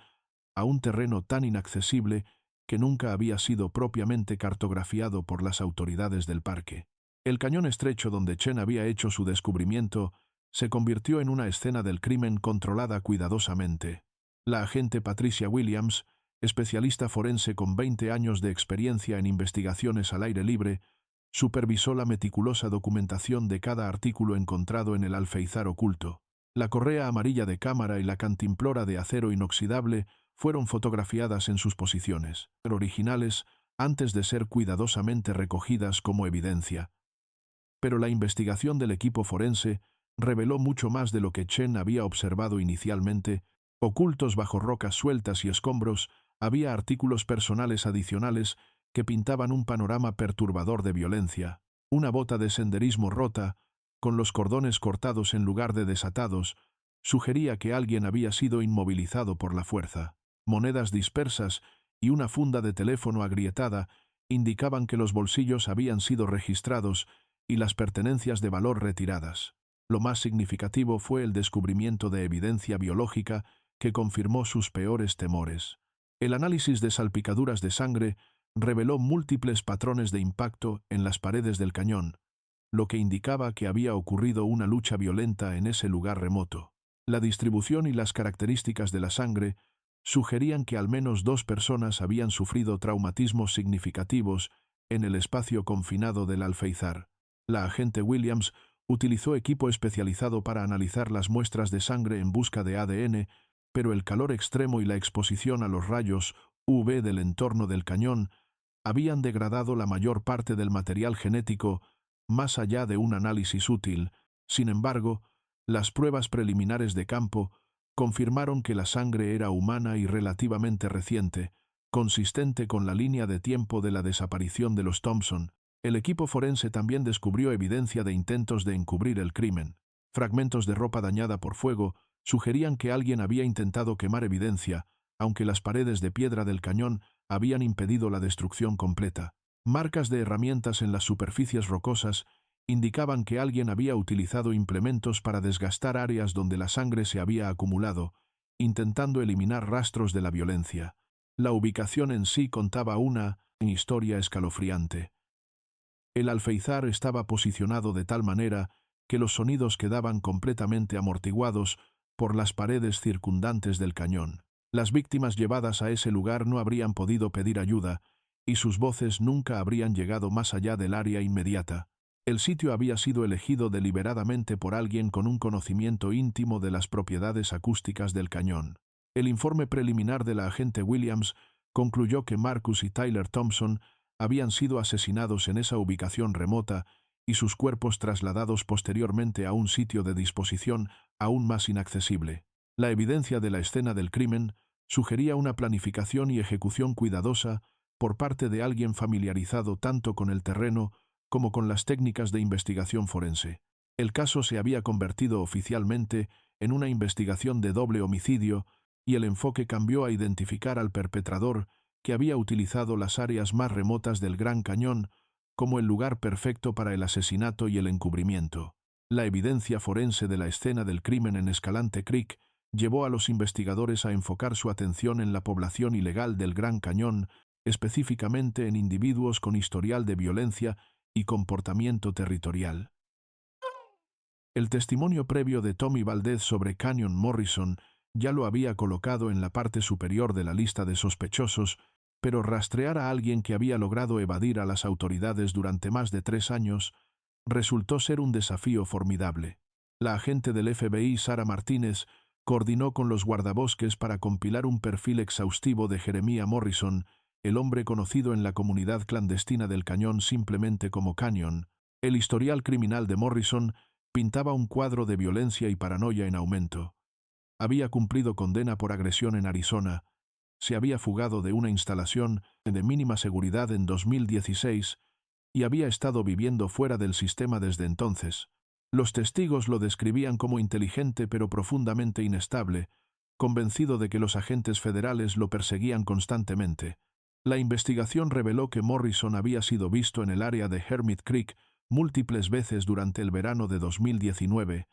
Speaker 1: a un terreno tan inaccesible que nunca había sido propiamente cartografiado por las autoridades del parque. El cañón estrecho donde Chen había hecho su descubrimiento se convirtió en una escena del crimen controlada cuidadosamente. La agente Patricia Williams, especialista forense con 20 años de experiencia en investigaciones al aire libre, supervisó la meticulosa documentación de cada artículo encontrado en el alféizar oculto. La correa amarilla de cámara y la cantimplora de acero inoxidable fueron fotografiadas en sus posiciones originales antes de ser cuidadosamente recogidas como evidencia. Pero la investigación del equipo forense reveló mucho más de lo que Chen había observado inicialmente. Ocultos bajo rocas sueltas y escombros, había artículos personales adicionales que pintaban un panorama perturbador de violencia. Una bota de senderismo rota, con los cordones cortados en lugar de desatados, sugería que alguien había sido inmovilizado por la fuerza. Monedas dispersas y una funda de teléfono agrietada indicaban que los bolsillos habían sido registrados y las pertenencias de valor retiradas. Lo más significativo fue el descubrimiento de evidencia biológica que confirmó sus peores temores. El análisis de salpicaduras de sangre reveló múltiples patrones de impacto en las paredes del cañón, lo que indicaba que había ocurrido una lucha violenta en ese lugar remoto. La distribución y las características de la sangre sugerían que al menos 2 personas habían sufrido traumatismos significativos en el espacio confinado del Alféizar. La agente Williams utilizó equipo especializado para analizar las muestras de sangre en busca de ADN, pero el calor extremo y la exposición a los rayos UV del entorno del cañón habían degradado la mayor parte del material genético más allá de un análisis útil. Sin embargo, las pruebas preliminares de campo confirmaron que la sangre era humana y relativamente reciente, consistente con la línea de tiempo de la desaparición de los Thompson. El equipo forense también descubrió evidencia de intentos de encubrir el crimen. Fragmentos de ropa dañada por fuego sugerían que alguien había intentado quemar evidencia, aunque las paredes de piedra del cañón habían impedido la destrucción completa. Marcas de herramientas en las superficies rocosas indicaban que alguien había utilizado implementos para desgastar áreas donde la sangre se había acumulado, intentando eliminar rastros de la violencia. La ubicación en sí contaba una historia escalofriante. El Alféizar estaba posicionado de tal manera que los sonidos quedaban completamente amortiguados por las paredes circundantes del cañón. Las víctimas llevadas a ese lugar no habrían podido pedir ayuda, y sus voces nunca habrían llegado más allá del área inmediata. El sitio había sido elegido deliberadamente por alguien con un conocimiento íntimo de las propiedades acústicas del cañón. El informe preliminar de la agente Williams concluyó que Marcus y Tyler Thompson habían sido asesinados en esa ubicación remota y sus cuerpos trasladados posteriormente a un sitio de disposición aún más inaccesible. La evidencia de la escena del crimen sugería una planificación y ejecución cuidadosa por parte de alguien familiarizado tanto con el terreno como con las técnicas de investigación forense. El caso se había convertido oficialmente en una investigación de doble homicidio y el enfoque cambió a identificar al perpetrador que había utilizado las áreas más remotas del Gran Cañón como el lugar perfecto para el asesinato y el encubrimiento. La evidencia forense de la escena del crimen en Escalante Creek llevó a los investigadores a enfocar su atención en la población ilegal del Gran Cañón, específicamente en individuos con historial de violencia y comportamiento territorial. El testimonio previo de Tommy Valdez sobre Canyon Morrison ya lo había colocado en la parte superior de la lista de sospechosos, pero rastrear a alguien que había logrado evadir a las autoridades durante más de 3 años resultó ser un desafío formidable. La agente del FBI, Sarah Martínez, coordinó con los guardabosques para compilar un perfil exhaustivo de Jeremiah Morrison, el hombre conocido en la comunidad clandestina del Cañón simplemente como Canyon. El historial criminal de Morrison pintaba un cuadro de violencia y paranoia en aumento. Había cumplido condena por agresión en Arizona, se había fugado de una instalación de mínima seguridad en 2016 y había estado viviendo fuera del sistema desde entonces. Los testigos lo describían como inteligente pero profundamente inestable, convencido de que los agentes federales lo perseguían constantemente. La investigación reveló que Morrison había sido visto en el área de Hermit Creek múltiples veces durante el verano de 2019,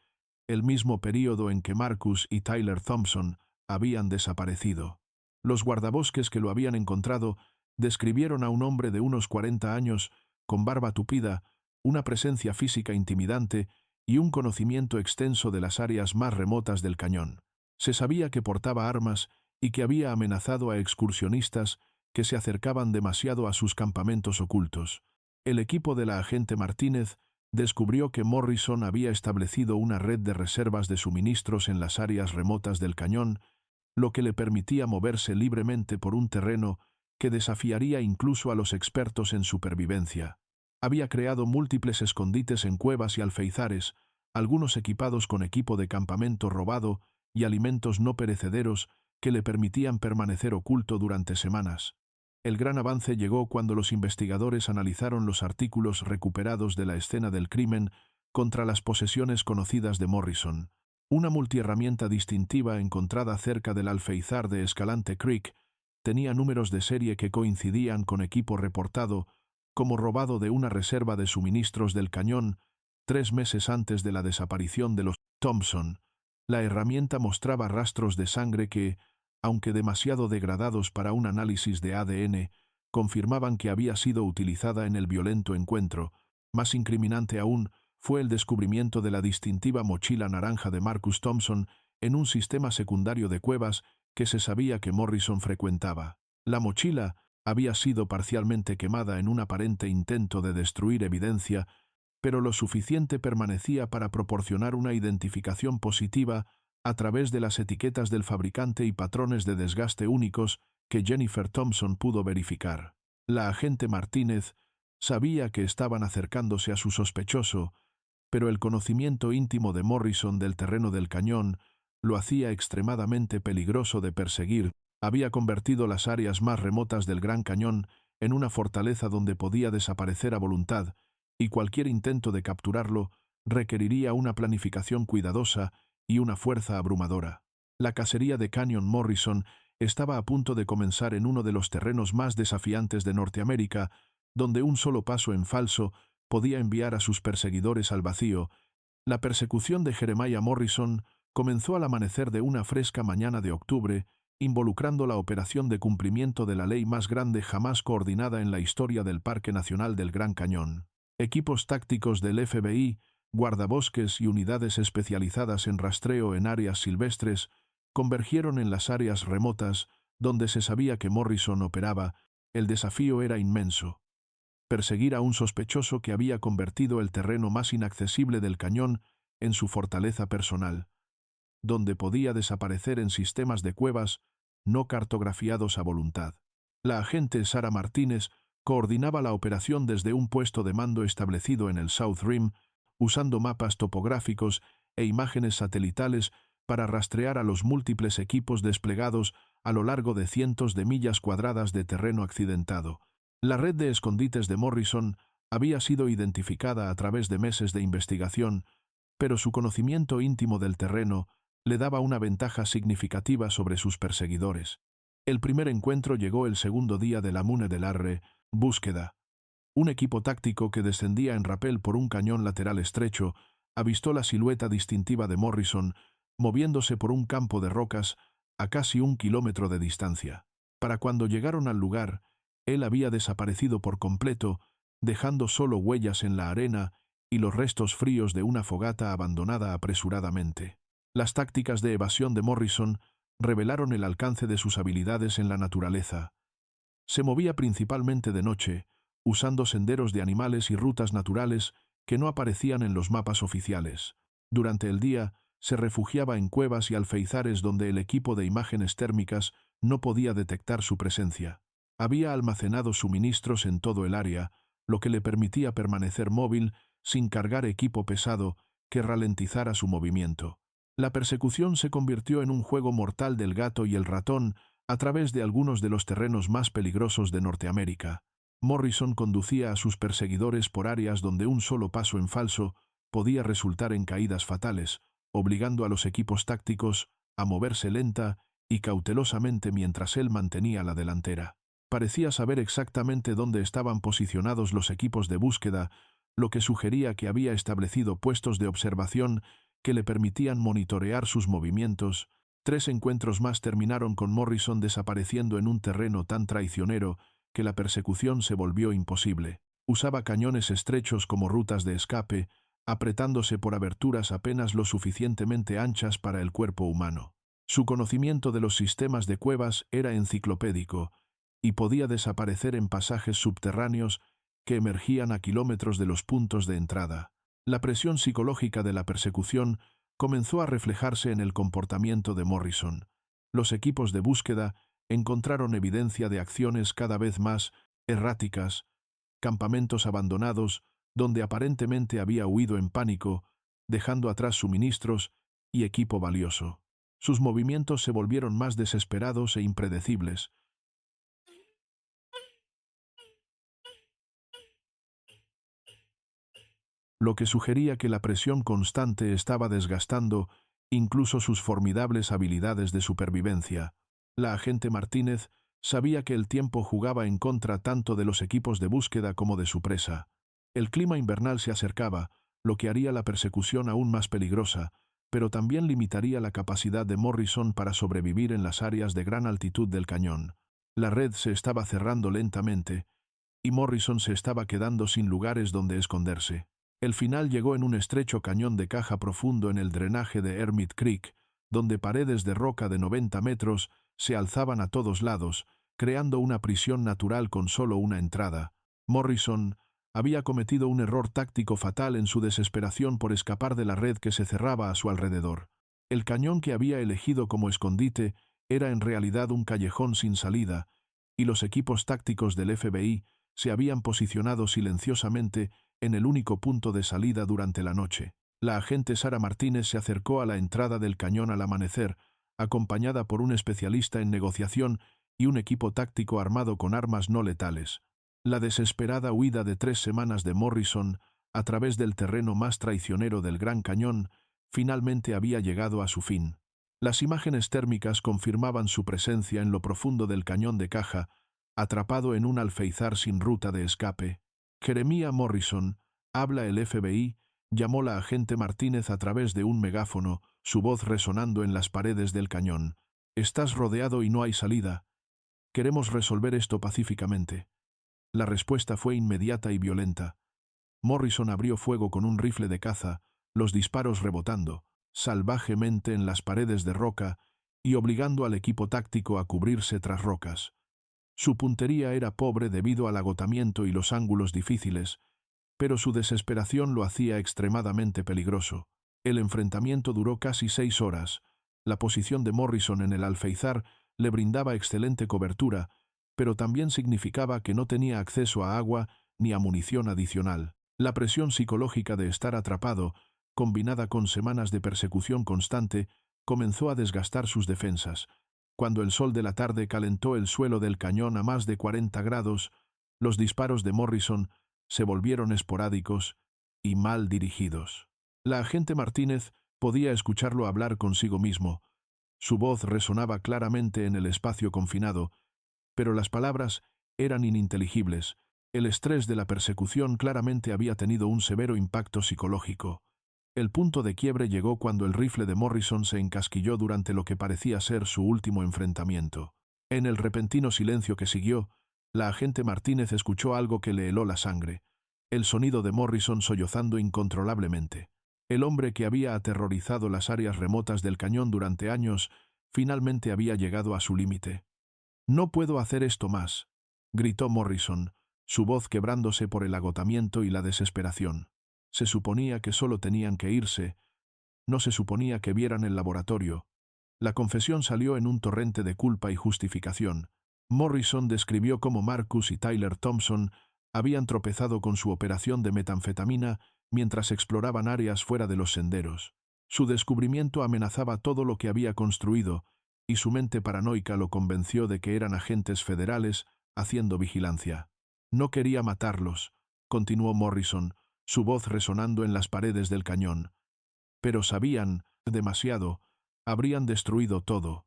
Speaker 1: el mismo período en que Marcus y Tyler Thompson habían desaparecido. Los guardabosques que lo habían encontrado describieron a un hombre de unos 40 años, con barba tupida, una presencia física intimidante y un conocimiento extenso de las áreas más remotas del cañón. Se sabía que portaba armas y que había amenazado a excursionistas que se acercaban demasiado a sus campamentos ocultos. El equipo de la agente Martínez descubrió que Morrison había establecido una red de reservas de suministros en las áreas remotas del cañón, lo que le permitía moverse libremente por un terreno que desafiaría incluso a los expertos en supervivencia. Había creado múltiples escondites en cuevas y alféizares, algunos equipados con equipo de campamento robado y alimentos no perecederos que le permitían permanecer oculto durante semanas. El gran avance llegó cuando los investigadores analizaron los artículos recuperados de la escena del crimen contra las posesiones conocidas de Morrison. Una multiherramienta distintiva encontrada cerca del alféizar de Escalante Creek tenía números de serie que coincidían con equipo reportado como robado de una reserva de suministros del cañón 3 meses antes de la desaparición de los Thompson. La herramienta mostraba rastros de sangre que, aunque demasiado degradados para un análisis de ADN, confirmaban que había sido utilizada en el violento encuentro. Más incriminante aún fue el descubrimiento de la distintiva mochila naranja de Marcus Thompson en un sistema secundario de cuevas que se sabía que Morrison frecuentaba. La mochila había sido parcialmente quemada en un aparente intento de destruir evidencia, pero lo suficiente permanecía para proporcionar una identificación positiva a través de las etiquetas del fabricante y patrones de desgaste únicos que Jennifer Thompson pudo verificar. La agente Martínez sabía que estaban acercándose a su sospechoso, pero el conocimiento íntimo de Morrison del terreno del cañón lo hacía extremadamente peligroso de perseguir. Había convertido las áreas más remotas del Gran Cañón en una fortaleza donde podía desaparecer a voluntad, y cualquier intento de capturarlo requeriría una planificación cuidadosa y una fuerza abrumadora. La cacería de Canyon Morrison estaba a punto de comenzar en uno de los terrenos más desafiantes de Norteamérica, donde un solo paso en falso podía enviar a sus perseguidores al vacío. La persecución de Jeremiah Morrison comenzó al amanecer de una fresca mañana de octubre, involucrando la operación de cumplimiento de la ley más grande jamás coordinada en la historia del Parque Nacional del Gran Cañón. Equipos tácticos del FBI, guardabosques y unidades especializadas en rastreo en áreas silvestres convergieron en las áreas remotas donde se sabía que Morrison operaba. El desafío era inmenso. Perseguir a un sospechoso que había convertido el terreno más inaccesible del cañón en su fortaleza personal, donde podía desaparecer en sistemas de cuevas no cartografiados a voluntad. La agente Sarah Martínez coordinaba la operación desde un puesto de mando establecido en el South Rim, usando mapas topográficos e imágenes satelitales para rastrear a los múltiples equipos desplegados a lo largo de cientos de millas cuadradas de terreno accidentado. La red de escondites de Morrison había sido identificada a través de meses de investigación, pero su conocimiento íntimo del terreno le daba una ventaja significativa sobre sus perseguidores. El primer encuentro llegó el segundo día de la Mune del Arre, búsqueda. Un equipo táctico que descendía en rapel por un cañón lateral estrecho avistó la silueta distintiva de Morrison moviéndose por un campo de rocas a casi 1 kilómetro de distancia. Para cuando llegaron al lugar, él había desaparecido por completo, dejando solo huellas en la arena y los restos fríos de una fogata abandonada apresuradamente. Las tácticas de evasión de Morrison revelaron el alcance de sus habilidades en la naturaleza. Se movía principalmente de noche, usando senderos de animales y rutas naturales que no aparecían en los mapas oficiales. Durante el día, se refugiaba en cuevas y alféizares donde el equipo de imágenes térmicas no podía detectar su presencia. Había almacenado suministros en todo el área, lo que le permitía permanecer móvil sin cargar equipo pesado que ralentizara su movimiento. La persecución se convirtió en un juego mortal del gato y el ratón a través de algunos de los terrenos más peligrosos de Norteamérica. Morrison conducía a sus perseguidores por áreas donde un solo paso en falso podía resultar en caídas fatales, obligando a los equipos tácticos a moverse lenta y cautelosamente mientras él mantenía la delantera. Parecía saber exactamente dónde estaban posicionados los equipos de búsqueda, lo que sugería que había establecido puestos de observación que le permitían monitorear sus movimientos. 3 encuentros más terminaron con Morrison desapareciendo en un terreno tan traicionero que la persecución se volvió imposible. Usaba cañones estrechos como rutas de escape, apretándose por aberturas apenas lo suficientemente anchas para el cuerpo humano. Su conocimiento de los sistemas de cuevas era enciclopédico, y podía desaparecer en pasajes subterráneos que emergían a kilómetros de los puntos de entrada. La presión psicológica de la persecución comenzó a reflejarse en el comportamiento de Morrison. Los equipos de búsqueda encontraron evidencia de acciones cada vez más erráticas, campamentos abandonados donde aparentemente había huido en pánico, dejando atrás suministros y equipo valioso. Sus movimientos se volvieron más desesperados e impredecibles, lo que sugería que la presión constante estaba desgastando incluso sus formidables habilidades de supervivencia. La agente Martínez sabía que el tiempo jugaba en contra tanto de los equipos de búsqueda como de su presa. El clima invernal se acercaba, lo que haría la persecución aún más peligrosa, pero también limitaría la capacidad de Morrison para sobrevivir en las áreas de gran altitud del cañón. La red se estaba cerrando lentamente, y Morrison se estaba quedando sin lugares donde esconderse. El final llegó en un estrecho cañón de caja profundo en el drenaje de Hermit Creek, donde paredes de roca de 90 metros se alzaban a todos lados, creando una prisión natural con solo una entrada. Morrison había cometido un error táctico fatal en su desesperación por escapar de la red que se cerraba a su alrededor. El cañón que había elegido como escondite era en realidad un callejón sin salida, y los equipos tácticos del FBI se habían posicionado silenciosamente en el único punto de salida durante la noche. La agente Sara Martínez se acercó a la entrada del cañón al amanecer, acompañada por un especialista en negociación y un equipo táctico armado con armas no letales. La desesperada huida de 3 semanas de Morrison a través del terreno más traicionero del Gran Cañón finalmente había llegado a su fin. Las imágenes térmicas confirmaban su presencia en lo profundo del cañón de caja, atrapado en un alféizar sin ruta de escape. Jeremiah Morrison, habla el FBI, llamó la agente Martínez a través de un megáfono, su voz resonando en las paredes del cañón. «Estás rodeado y no hay salida. Queremos resolver esto pacíficamente». La respuesta fue inmediata y violenta. Morrison abrió fuego con un rifle de caza, los disparos rebotando salvajemente en las paredes de roca y obligando al equipo táctico a cubrirse tras rocas. Su puntería era pobre debido al agotamiento y los ángulos difíciles, pero su desesperación lo hacía extremadamente peligroso. El enfrentamiento duró casi 6 horas. La posición de Morrison en el alféizar le brindaba excelente cobertura, pero también significaba que no tenía acceso a agua ni a munición adicional. La presión psicológica de estar atrapado, combinada con semanas de persecución constante, comenzó a desgastar sus defensas. Cuando el sol de la tarde calentó el suelo del cañón a más de 40 grados, los disparos de Morrison se volvieron esporádicos y mal dirigidos. La agente Martínez podía escucharlo hablar consigo mismo. Su voz resonaba claramente en el espacio confinado, pero las palabras eran ininteligibles. El estrés de la persecución claramente había tenido un severo impacto psicológico. El punto de quiebre llegó cuando el rifle de Morrison se encasquilló durante lo que parecía ser su último enfrentamiento. En el repentino silencio que siguió, la agente Martínez escuchó algo que le heló la sangre: el sonido de Morrison sollozando incontrolablemente. El hombre que había aterrorizado las áreas remotas del cañón durante años finalmente había llegado a su límite. «No puedo hacer esto más», gritó Morrison, su voz quebrándose por el agotamiento y la desesperación. Se suponía que solo tenían que irse, no se suponía que vieran el laboratorio. La confesión salió en un torrente de culpa y justificación. Morrison describió cómo Marcus y Tyler Thompson habían tropezado con su operación de metanfetamina mientras exploraban áreas fuera de los senderos. Su descubrimiento amenazaba todo lo que había construido, y su mente paranoica lo convenció de que eran agentes federales haciendo vigilancia. «No quería matarlos», continuó Morrison, su voz resonando en las paredes del cañón. «Pero sabían, demasiado, habrían destruido todo».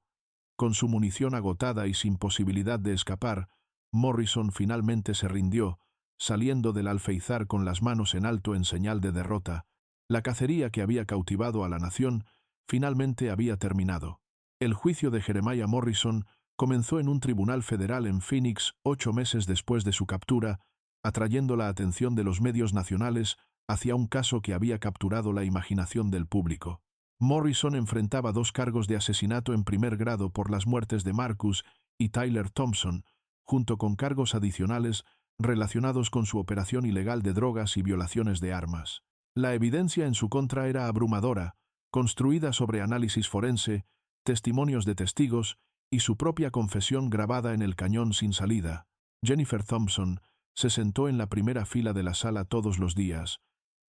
Speaker 1: Con su munición agotada y sin posibilidad de escapar, Morrison finalmente se rindió, saliendo del alféizar con las manos en alto en señal de derrota. La cacería que había cautivado a la nación finalmente había terminado. El juicio de Jeremiah Morrison comenzó en un tribunal federal en Phoenix 8 meses después de su captura, atrayendo la atención de los medios nacionales hacia un caso que había capturado la imaginación del público. Morrison enfrentaba 2 cargos de asesinato en primer grado por las muertes de Marcus y Tyler Thompson, junto con cargos adicionales relacionados con su operación ilegal de drogas y violaciones de armas. La evidencia en su contra era abrumadora, construida sobre análisis forense, testimonios de testigos y su propia confesión grabada en el cañón sin salida. Jennifer Thompson se sentó en la primera fila de la sala todos los días.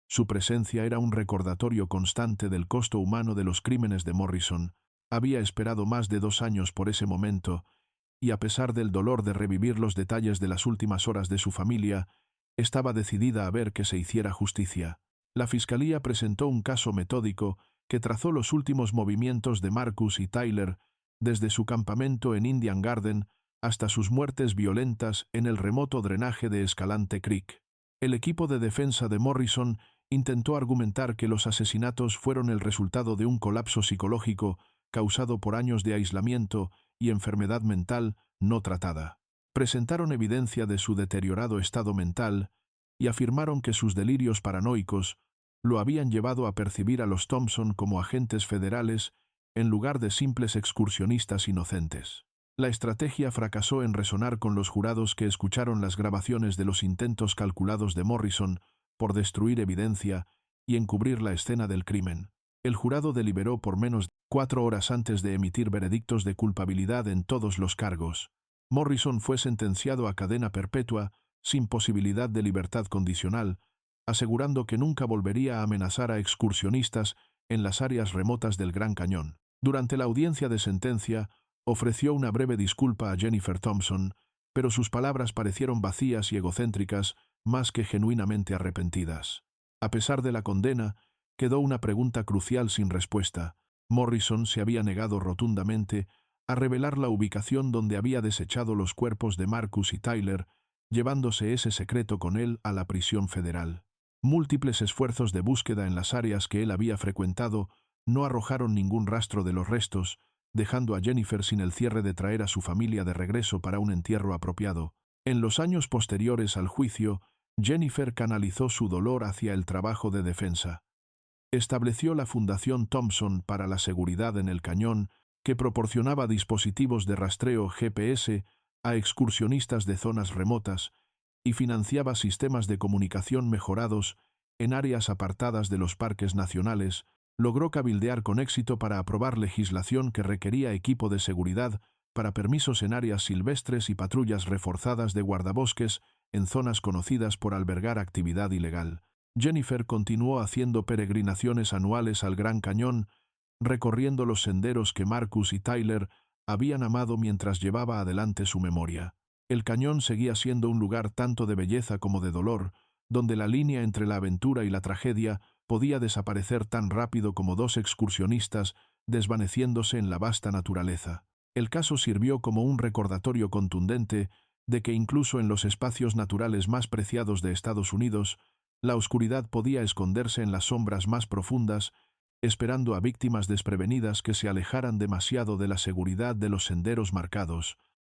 Speaker 1: Su presencia era un recordatorio constante del costo humano de los crímenes de Morrison. Había esperado más de 2 años por ese momento, y a pesar del dolor de revivir los detalles de las últimas horas de su familia, estaba decidida a ver que se hiciera justicia. La fiscalía presentó un caso metódico que trazó los últimos movimientos de Marcus y Tyler desde su campamento en Indian Garden hasta sus muertes violentas en el remoto drenaje de Escalante Creek. El equipo de defensa de Morrison intentó argumentar que los asesinatos fueron el resultado de un colapso psicológico causado por años de aislamiento y enfermedad mental no tratada. Presentaron evidencia de su deteriorado estado mental y afirmaron que sus delirios paranoicos lo habían llevado a percibir a los Thompson como agentes federales en lugar de simples excursionistas inocentes. La estrategia fracasó en resonar con los jurados que escucharon las grabaciones de los intentos calculados de Morrison por destruir evidencia y encubrir la escena del crimen. El jurado deliberó por menos de 4 horas antes de emitir veredictos de culpabilidad en todos los cargos. Morrison fue sentenciado a cadena perpetua sin posibilidad de libertad condicional, asegurando que nunca volvería a amenazar a excursionistas en las áreas remotas del Gran Cañón. Durante la audiencia de sentencia, ofreció una breve disculpa a Jennifer Thompson, pero sus palabras parecieron vacías y egocéntricas más que genuinamente arrepentidas. A pesar de la condena, quedó una pregunta crucial sin respuesta. Morrison se había negado rotundamente a revelar la ubicación donde había desechado los cuerpos de Marcus y Tyler, llevándose ese secreto con él a la prisión federal. Múltiples esfuerzos de búsqueda en las áreas que él había frecuentado no arrojaron ningún rastro de los restos, dejando a Jennifer sin el cierre de traer a su familia de regreso para un entierro apropiado. En los años posteriores al juicio, Jennifer canalizó su dolor hacia el trabajo de defensa. Estableció la Fundación Thompson para la Seguridad en el Cañón, que proporcionaba dispositivos de rastreo GPS a excursionistas de zonas remotas y financiaba sistemas de comunicación mejorados en áreas apartadas de los parques nacionales. Logró cabildear con éxito para aprobar legislación que requería equipo de seguridad para permisos en áreas silvestres y patrullas reforzadas de guardabosques en zonas conocidas por albergar actividad ilegal. Jennifer continuó haciendo peregrinaciones anuales al Gran Cañón, recorriendo los senderos que Marcus y Tyler habían amado mientras llevaba adelante su memoria. El cañón seguía siendo un lugar tanto de belleza como de dolor, donde la línea entre la aventura y la tragedia podía desaparecer tan rápido como dos excursionistas desvaneciéndose en la vasta naturaleza. El caso sirvió como un recordatorio contundente de que incluso en los espacios naturales más preciados de Estados Unidos, la oscuridad podía esconderse en las sombras más profundas, esperando a víctimas desprevenidas que se alejaran demasiado de la seguridad de los senderos marcados.